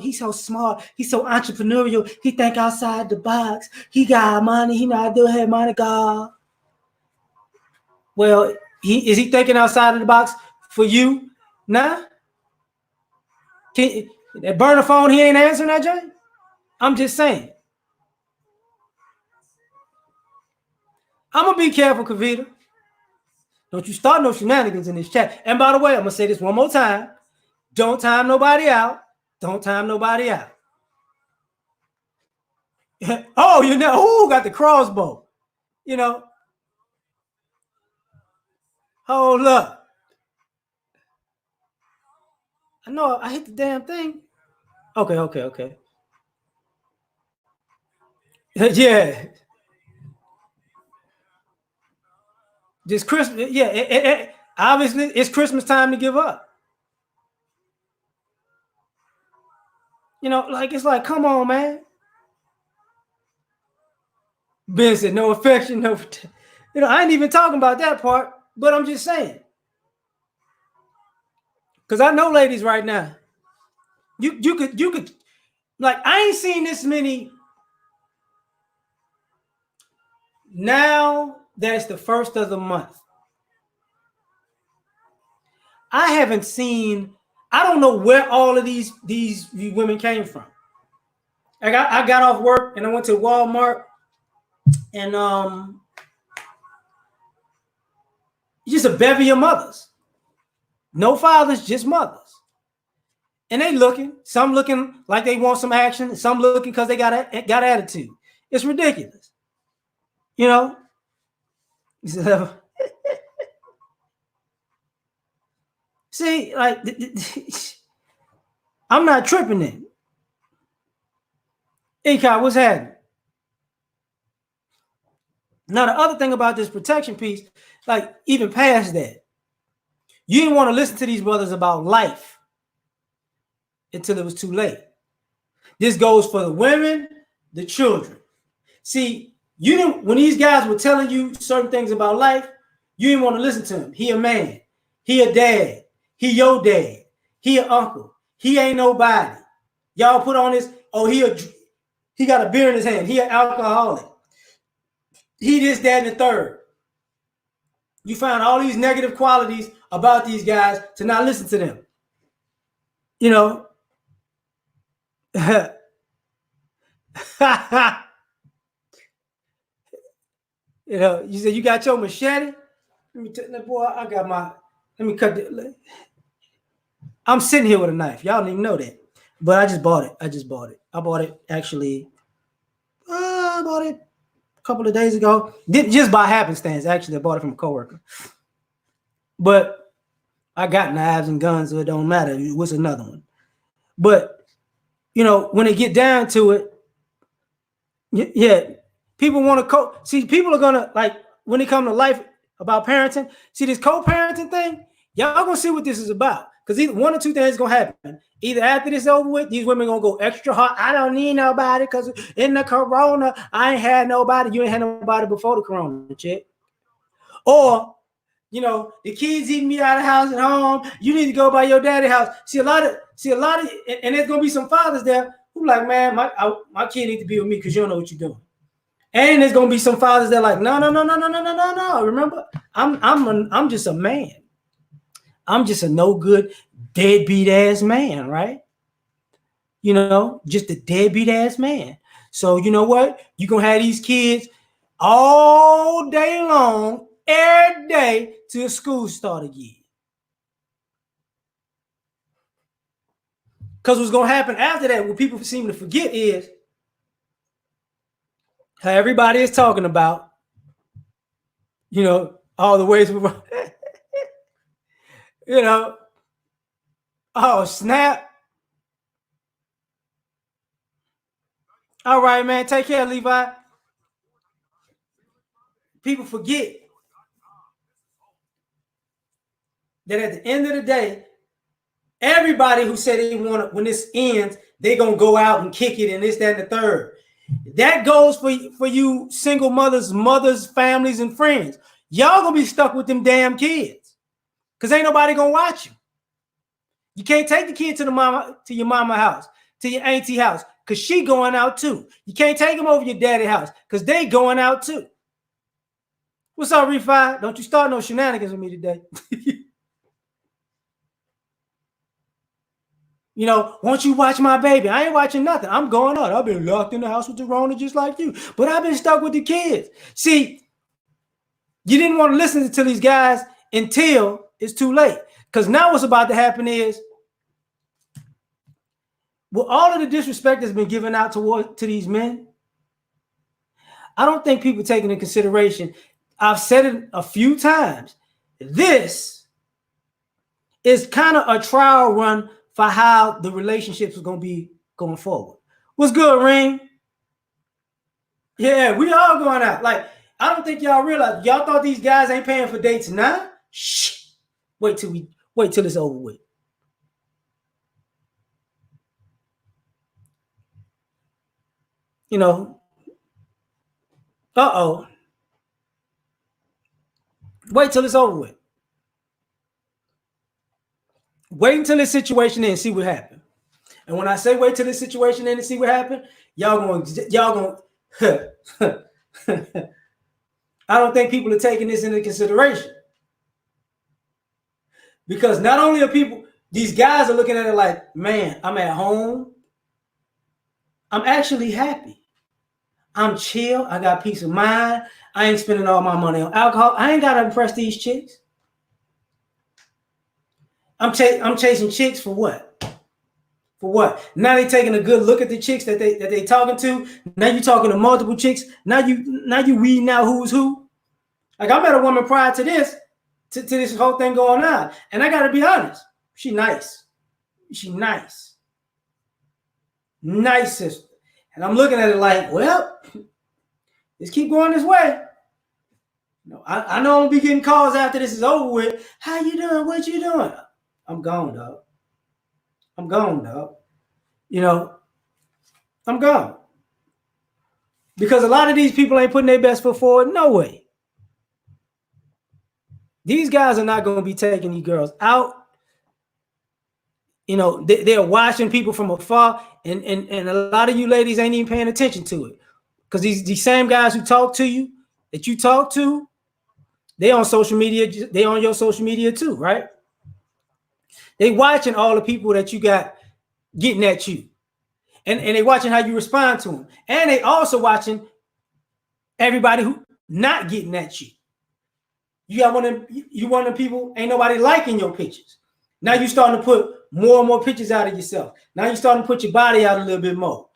Speaker 1: he's so smart, he's so entrepreneurial, he think outside the box, he got money, he not do have money, God. Well, is he thinking outside of the box for you? Nah. That burner phone, he ain't answering that, Jay? I'm just saying. I'm gonna be careful, Kavita. Don't you start no shenanigans in this chat. And by the way, I'm gonna say this one more time. Don't time nobody out. Don't time nobody out. Oh, who got the crossbow? Hold up. I know I hit the damn thing. Okay. Yeah. This Christmas, yeah. Obviously, it's Christmas time to give up. It's like, come on, man. Ben said, no affection, no. I ain't even talking about that part, but I'm just saying. Because I know ladies right now, you could, like, I ain't seen this many. Now that it's the first of the month, I haven't seen. I don't know where all of these women came from. I got off work and I went to Walmart and just a bevy of mothers, no fathers, just mothers, and they some looking like they want some action, some looking because they got attitude. It's ridiculous, See, like, I'm not tripping it. Hey, Kyle, what's happening? Now, the other thing about this protection piece, like, even past that, you didn't want to listen to these brothers about life until it was too late. This goes for the women, the children. See, you didn't, when these guys were telling you certain things about life, you didn't want to listen to him. He a man. He a dad. He your dad. He a uncle. He ain't nobody. Y'all put on this, oh, he got a beer in his hand. He an alcoholic. He this, that, and the third. You found all these negative qualities about these guys to not listen to them. You know, you know, you said you got your machete. Let me tell that boy, I got my. Let me cut it. I'm sitting here with a knife. Y'all don't even know that, but I just bought it. I bought it actually. I bought it a couple of days ago. Just by happenstance. Actually, I bought it from a coworker. But I got knives and guns, so it don't matter. What's another one? But you know, when they get down to it, yeah, people want to see. People are gonna like when it comes to life about parenting. See this co-parenting thing. Y'all gonna see what this is about. Because either one or two things is gonna happen. Either after this over with, these women gonna go extra hard. I don't need nobody because in the corona, I ain't had nobody. You ain't had nobody before the corona, chick. Or you know, the kids eating me out of the house at home. You need to go by your daddy's house. See a lot of, and there's gonna be some fathers there who like, man, my kid need to be with me because you don't know what you're doing. And there's gonna be some fathers that like, no. Remember, I'm just a man. I'm just a no good deadbeat ass man, right? You know, just a deadbeat ass man. So you know what? You're gonna have these kids all day long, every day till school start again. Because what's gonna happen after that, what people seem to forget is how everybody is talking about, you know, all the ways we you know, oh snap. All right, man. Take care, Levi. People forget that at the end of the day, everybody who said they want to, when this ends, they're gonna go out and kick it and this, that, and the third. That goes for you single mothers, families, and friends. Y'all gonna be stuck with them damn kids. Cause ain't nobody gonna watch you. You can't take the kid to your mama house, to your auntie house, because she going out too. You can't take them over your daddy house because they going out too. What's up, Refi? Don't you start no shenanigans with me today. You know, won't you watch my baby? I ain't watching nothing. I'm going out. I've been locked in the house with the Rona just like you. But I've been stuck with the kids. See, you didn't want to listen to these guys until it's too late. Because now what's about to happen is, with all of the disrespect that's been given out to these men, I don't think people take into consideration. I've said it a few times. This is kind of a trial run for how the relationships are going to be going forward. What's good, Ring? Yeah, we all going out. Like, I don't think y'all realize. Y'all thought these guys ain't paying for dates now? Shh. Wait till it's over with. You know. Uh-oh. Wait till it's over with. Wait until this situation ends and see what happens. And when I say wait till this situation ends and see what happens, y'all going I don't think people are taking this into consideration. Because not only are these guys are looking at it like, man, I'm at home. I'm actually happy. I'm chill. I got peace of mind. I ain't spending all my money on alcohol. I ain't got to impress these chicks. I'm chasing chicks for what? For what? Now they taking a good look at the chicks that they talking to. Now you talking to multiple chicks. Now you weeding out who's who. Like I met a woman prior to this, to this whole thing going on, and I got to be honest, she nice. She nice, nice sister. And I'm looking at it like, well, let's keep going this way. I know I'm gonna be getting calls after this is over with. How you doing? What you doing? I'm gone, dog. I'm gone, dog. You know, I'm gone. Because a lot of these people ain't putting their best foot forward. No way. These guys are not going to be taking these girls out. You know, they're watching people from afar, and a lot of you ladies ain't even paying attention to it. Because these same guys who talk to you, that you talk to, they on social media, they on your social media too, right? They watching all the people that you got getting at you. And they watching how you respond to them. And they also watching everybody who not getting at you. You got one of them people, ain't nobody liking your pictures. Now you starting to put more and more pictures out of yourself. Now you starting to put your body out a little bit more.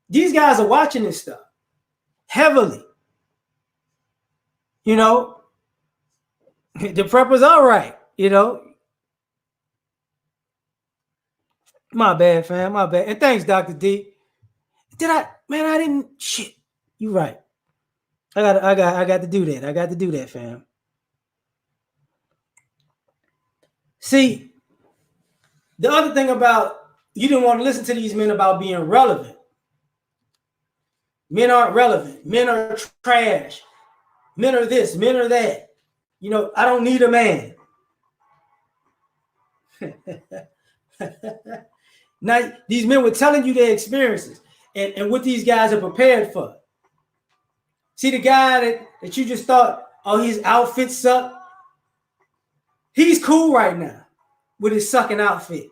Speaker 1: These guys are watching this stuff heavily. You know, the preppers all right, you know. My bad, fam. My bad. And thanks, Dr. D. I didn't shit. You right. I got to do that. I got to do that, fam. See, the other thing about you didn't want to listen to these men about being relevant. Men aren't relevant. Men are trash. Men are this. Men are that. You know, I don't need a man. Now, these men were telling you their experiences and what these guys are prepared for. See the guy that you just thought, oh, his outfit sucked. He's cool right now with his sucking outfit.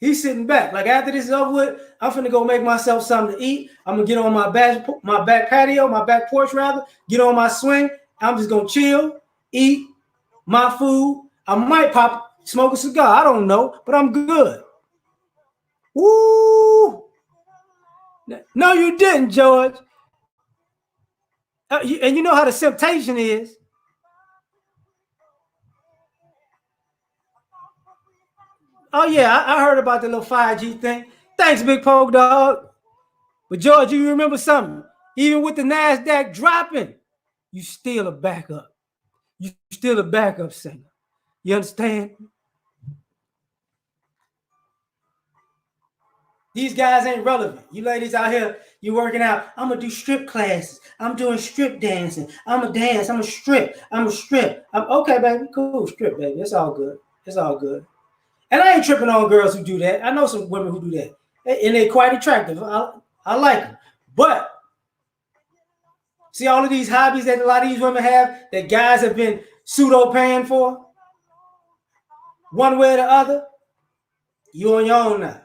Speaker 1: He's sitting back. Like after this is over with, I'm finna go make myself something to eat. I'm gonna get on my back patio, my back porch rather, get on my swing. I'm just gonna chill, eat my food. I might smoke a cigar. I don't know, but I'm good. Woo! No, you didn't, George. And you know how the temptation is. Oh yeah, I heard about the little 5G thing. Thanks, Big Poke Dog. But George, you remember something? Even with the NASDAQ dropping, you still a backup. You still a backup singer. You understand? These guys ain't relevant. You ladies out here, you working out. I'm gonna do strip classes. I'm doing strip dancing. I'm gonna dance. I'm a strip. I'm okay, baby. Cool, strip, baby. It's all good. It's all good. And I ain't tripping on girls who do that. I know some women who do that, and they're quite attractive. I like them. But see all of these hobbies that a lot of these women have that guys have been pseudo paying for, one way or the other, you on your own now.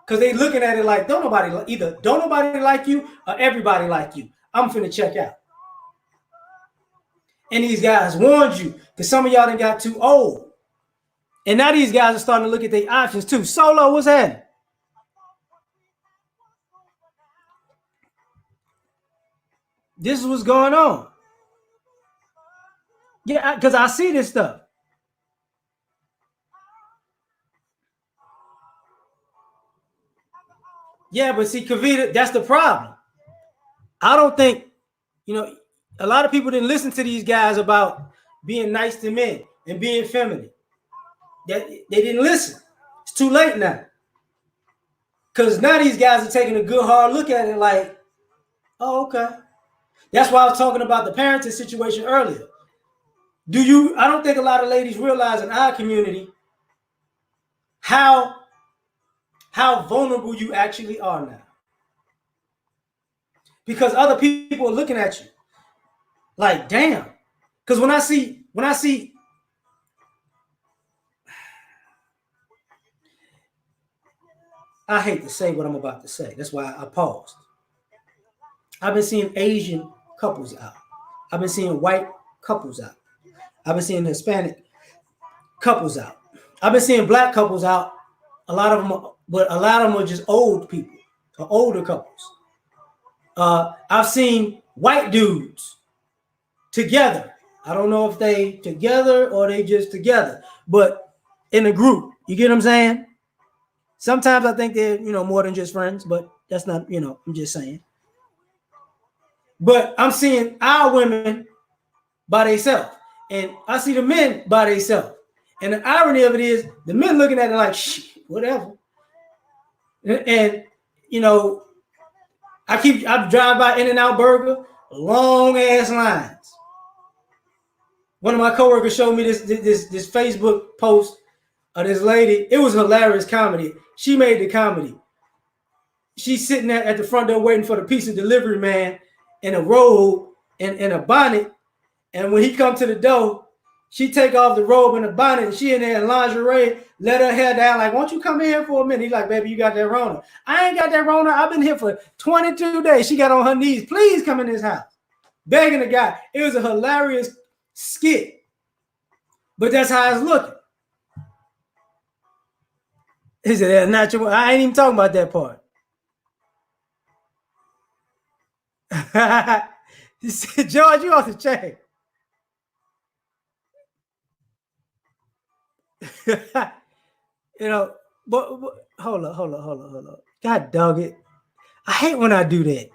Speaker 1: Because they looking at it like, don't nobody like you or everybody like you. I'm finna check out. And these guys warned you because some of y'all done got too old. And now these guys are starting to look at their options too. Solo, what's happening? This is what's going on. Yeah, because I see this stuff. Yeah, but see, Kavita, that's the problem. I don't think, a lot of people didn't listen to these guys about being nice to men and being feminine. They didn't listen. It's too late now. Because now these guys are taking a good hard look at it like, oh, okay. That's why I was talking about the parenting situation earlier. I don't think a lot of ladies realize in our community how vulnerable you actually are now. Because other people are looking at you like, damn. Because when I see, I hate to say what I'm about to say. That's why I paused. I've been seeing Asian couples out. I've been seeing white couples out. I've been seeing Hispanic couples out. I've been seeing black couples out. A lot of them are just old people, or older couples. I've seen white dudes together. I don't know if they together or they just together, but in a group. You get what I'm saying? Sometimes I think they're, more than just friends, but that's not, I'm just saying. But I'm seeing our women by themselves, and I see the men by themselves. And the irony of it is, the men looking at it like, whatever. And I drive by In-N-Out Burger, long ass lines. One of my coworkers showed me this Facebook post of this lady. It was hilarious comedy. She made the comedy. She's sitting at the front door waiting for the pizza delivery man in a robe and a bonnet. And when he come to the door, she take off the robe and the bonnet, and she in there in lingerie, let her hair down, like, won't you come in here for a minute? He's like, baby, you got that Rona. I ain't got that Rona. I've been here for 22 days. She got on her knees. Please come in this house. Begging the guy. It was a hilarious skit. But that's how it's looking. He said, that's not your, I ain't even talking about that part. He said, George, you off the chain. But hold up. God dog it. I hate when I do that.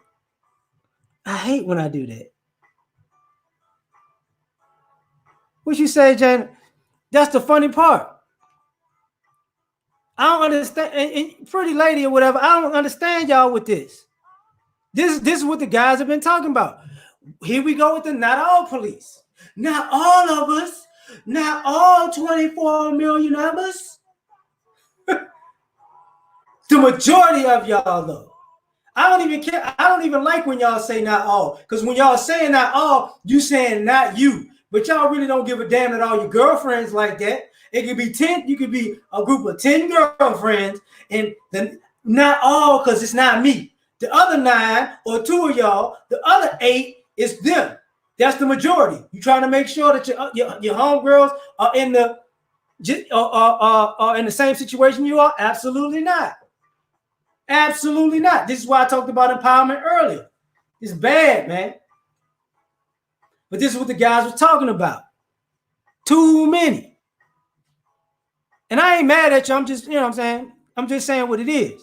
Speaker 1: What you say, Jan? That's the funny part. I don't understand. And pretty lady or whatever, I don't understand y'all with this. This is what the guys have been talking about. Here we go with the not all police. Not all of us. Not all 24 million of us. The majority of y'all, though. I don't even care. I don't even like when y'all say not all. Because when y'all saying not all, you saying not you. But y'all really don't give a damn that all your girlfriends like that. It could be 10. You could be a group of 10 girlfriends. And then not all, because it's not me. The other 9 or 2 of y'all, the other 8 is them. That's the majority. You trying to make sure that your homegirls are in the same situation you are? Absolutely not. Absolutely not. This is why I talked about empowerment earlier. It's bad, man. But this is what the guys were talking about. Too many. And I ain't mad at you. I'm just, what I'm saying? I'm just saying what it is.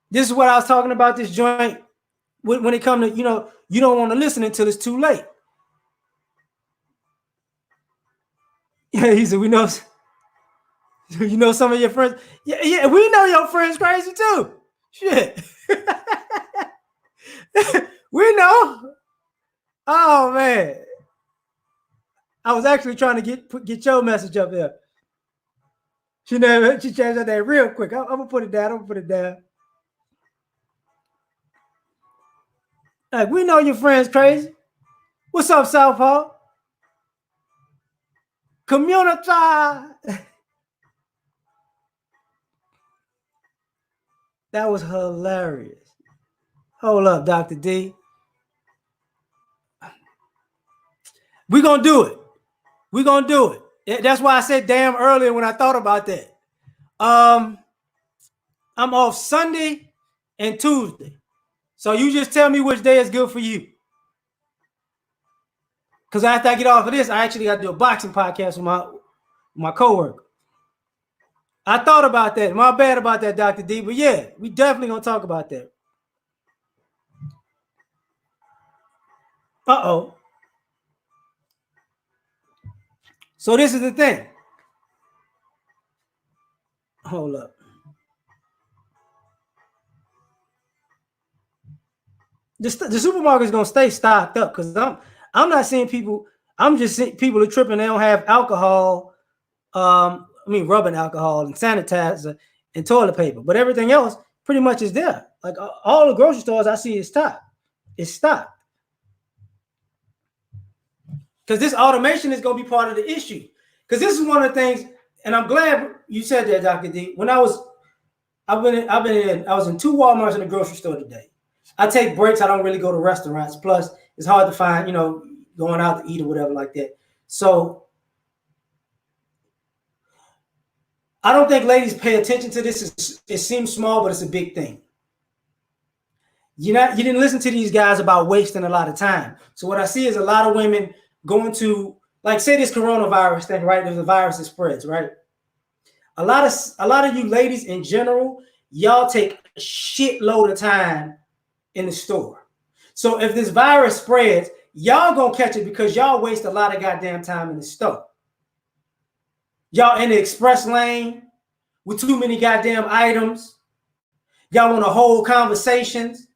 Speaker 1: This is what I was talking about, this joint, when it comes to, you don't want to listen until it's too late. Yeah, he said, we know some of your friends. Yeah, we know your friends crazy too. Shit. We know. Oh, man. I was actually trying to get your message up there. She changed that name real quick. I'm gonna put it down. Like, we know your friends crazy. What's up, Southpaw? Community. That was hilarious. Hold up, Dr. D. We're gonna do it. That's why I said damn earlier when I thought about that. I'm off Sunday and Tuesday. So you just tell me which day is good for you. Because after I get off of this, I actually got to do a boxing podcast with my coworker. I thought about that. My bad about that, Dr. D. But yeah, we definitely gonna talk about that. Uh-oh. So this is the thing. Hold up. The supermarket is gonna stay stocked up because I'm not seeing people. I'm just seeing people are tripping. They don't have alcohol. Rubbing alcohol and sanitizer and toilet paper, but everything else pretty much is there. Like all the grocery stores I see is stocked. It's stocked. Because this automation is going to be part of the issue. Because this is one of the things, and I'm glad you said that, Dr. D. When I was in 2 Walmarts in the grocery store today. I take breaks. I don't really go to restaurants. Plus, it's hard to find, going out to eat or whatever like that. So I don't think ladies pay attention to this. It seems small, but it's a big thing. You didn't listen to these guys about wasting a lot of time. So what I see is a lot of women going to, like, say this coronavirus thing, right? There's a virus that spreads, right? A lot of you ladies in general, y'all take a shitload of time in the store. So if this virus spreads, y'all gonna catch it because y'all waste a lot of goddamn time in the store. Y'all in the express lane with too many goddamn items. Y'all want to hold conversations.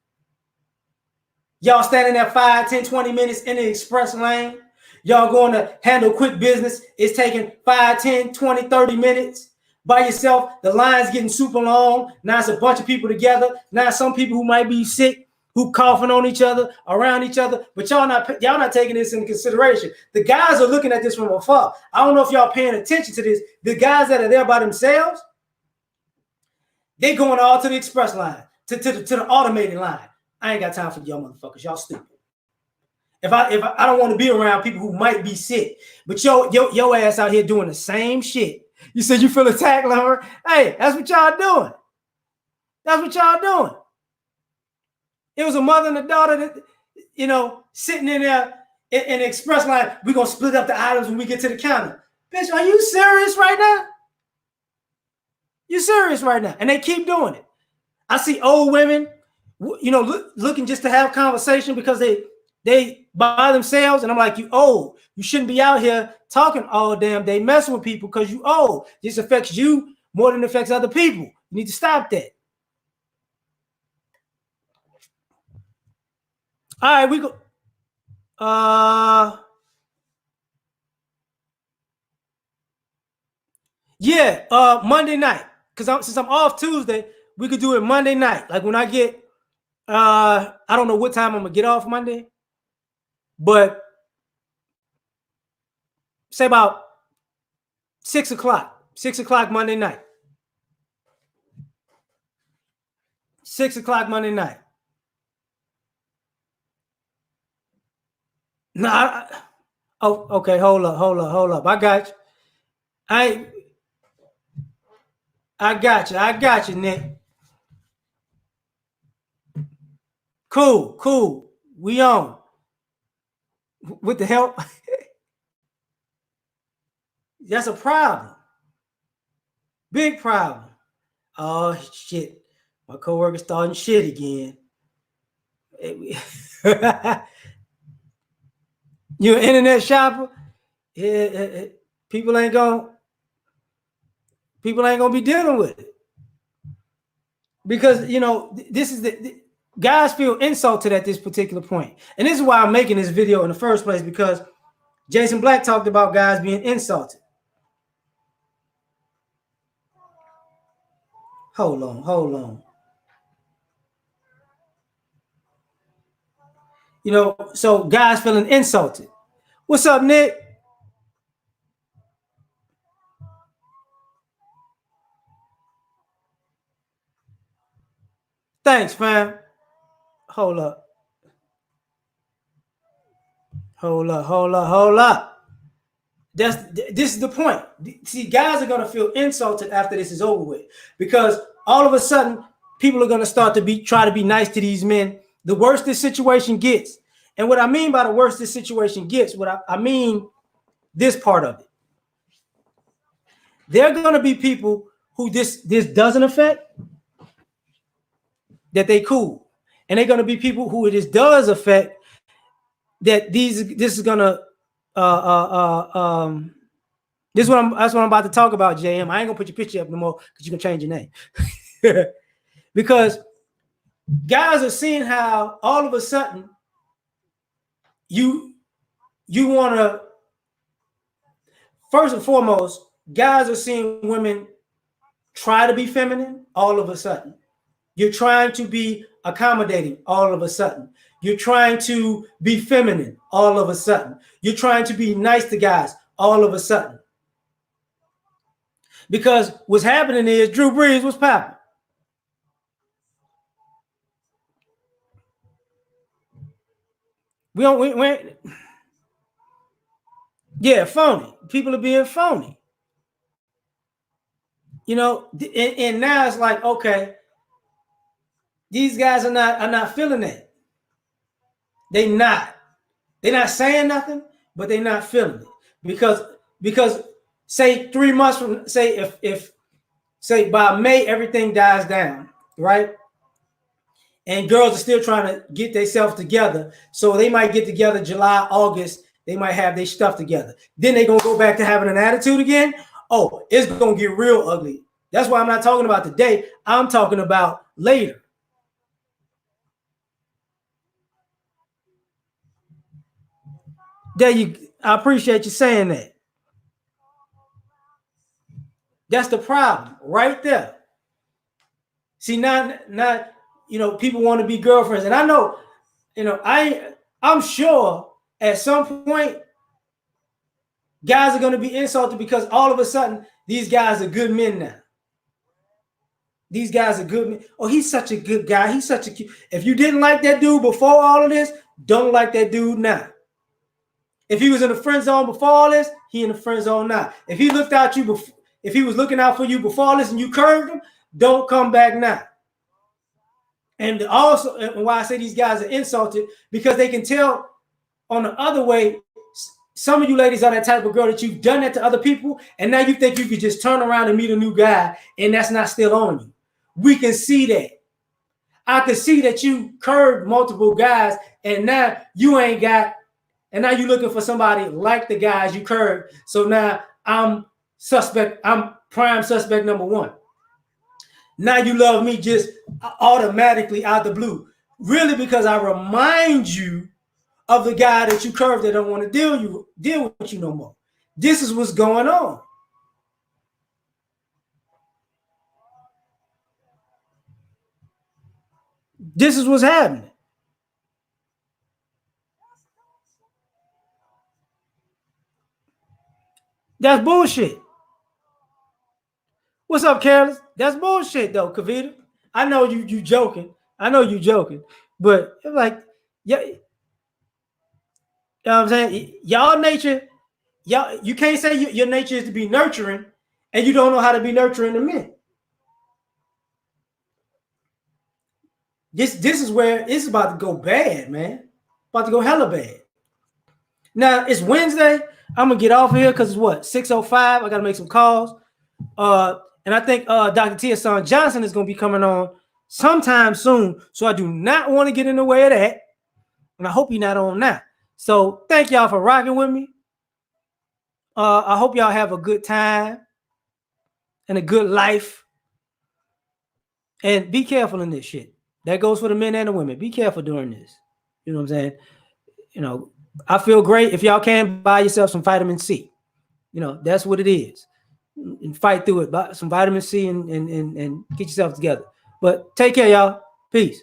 Speaker 1: Y'all standing there 5, 10, 20 minutes in the express lane. Y'all going to handle quick business. It's taking 5, 10, 20, 30 minutes by yourself. The line's getting super long. Now it's a bunch of people together. Now some people who might be sick, who coughing on each other, around each other, but y'all not taking this into consideration. The guys are looking at this from afar. I don't know if y'all paying attention to this. The guys that are there by themselves, they going all to the express line, to the automated line. I ain't got time for y'all motherfuckers. Y'all stupid. If I don't want to be around people who might be sick, but your ass out here doing the same shit. You said you feel attacked, Laura. Hey, that's what y'all doing. That's what y'all doing. It was a mother and a daughter that, sitting in there in the express line. We're gonna split up the items when we get to the counter. Bitch, are you serious right now? You serious right now? And they keep doing it. I see old women, looking just to have conversation because they by themselves, and I'm like, you old. You shouldn't be out here talking all damn day, messing with people because you old. This affects you more than it affects other people. You need to stop that. All right, we go. Monday night. Because since I'm off Tuesday, we could do it Monday night. Like when I get, I don't know what time I'm gonna get off Monday, but say about 6 o'clock. 6 o'clock Monday night. 6 o'clock Monday night. No, okay. Hold up. I got you. I got you, Nick. Cool. We on. With the help. That's a problem. Big problem. Oh shit. My coworker starting shit again. You an internet shopper? Yeah, people ain't gonna be dealing with it. Because this is the guys feel insulted at this particular point. And this is why I'm making this video in the first place, because Jason Black talked about guys being insulted. Hold on. So guys feeling insulted. What's up, Nick? Thanks, fam. Hold up. This is the point. See, guys are gonna feel insulted after this is over with, because all of a sudden people are gonna start to try to be nice to these men. The worse this situation gets, and what I mean by the worse this situation gets, I mean this part of it. There are gonna be people who this doesn't affect, that they cool, and they're gonna be people who this does affect, that this is gonna that's what I'm about to talk about, JM. I ain't gonna put your picture up no more because you can change your name. Because guys are seeing how all of a sudden you want to, first and foremost, guys are seeing women try to be feminine all of a sudden. You're trying to be accommodating all of a sudden. You're trying to be feminine all of a sudden. You're trying to be nice to guys all of a sudden. Because what's happening is Drew Brees was popping. Yeah, phony. People are being phony. And now it's like, okay, These guys are not feeling that. They not. They're not saying nothing, but they're not feeling it. Because say 3 months from say if say by May everything dies down, right? And girls are still trying to get themselves together. So they might get together July, August, they might have their stuff together. Then they're gonna go back to having an attitude again. Oh, it's gonna get real ugly. That's why I'm not talking about today. I'm talking about later. There you I appreciate you saying that. That's the problem right there. See, not people want to be girlfriends. And I know, I'm sure at some point guys are gonna be insulted because all of a sudden these guys are good men now. These guys are good men. Oh, he's such a good guy. He's such a cute. If you didn't like that dude before all of this, don't like that dude now. If he was in the friend zone before all this, he in the friend zone now. If he looked out you before, if he was looking out for you before all this and you curved him, don't come back now. And also, and why I say these guys are insulted, because they can tell on the other way, some of you ladies are that type of girl that you've done that to other people, and now you think you could just turn around and meet a new guy, and that's not still on you. We can see that. I can see that you curved multiple guys, and now you ain't got, and now you're looking for somebody like the guys you curved. So now I'm prime suspect number one. Now you love me just automatically out the blue. Really, because I remind you of the guy that you curved that don't want to deal with you no more. This is what's going on. This is what's happening. That's bullshit. What's up, Careless? That's bullshit though, Kavita. I know you joking. I know you joking, but it's like, yeah, you know what I'm saying? Y'all nature, y'all, you can't say your nature is to be nurturing, and you don't know how to be nurturing to men. This is where it's about to go bad, man. About to go hella bad. Now it's Wednesday. I'm gonna get off here because it's what 6:05. I gotta make some calls. And I think Dr. Tia Son Johnson is gonna be coming on sometime soon. So I do not want to get in the way of that. And I hope you're not on now. So thank y'all for rocking with me. I hope y'all have a good time and a good life. And be careful in this shit. That goes for the men and the women. Be careful during this. You know what I'm saying? I feel great. If y'all can, buy yourself some vitamin C. That's what it is. And fight through it. Buy some vitamin C and get yourself together. But take care, y'all. Peace.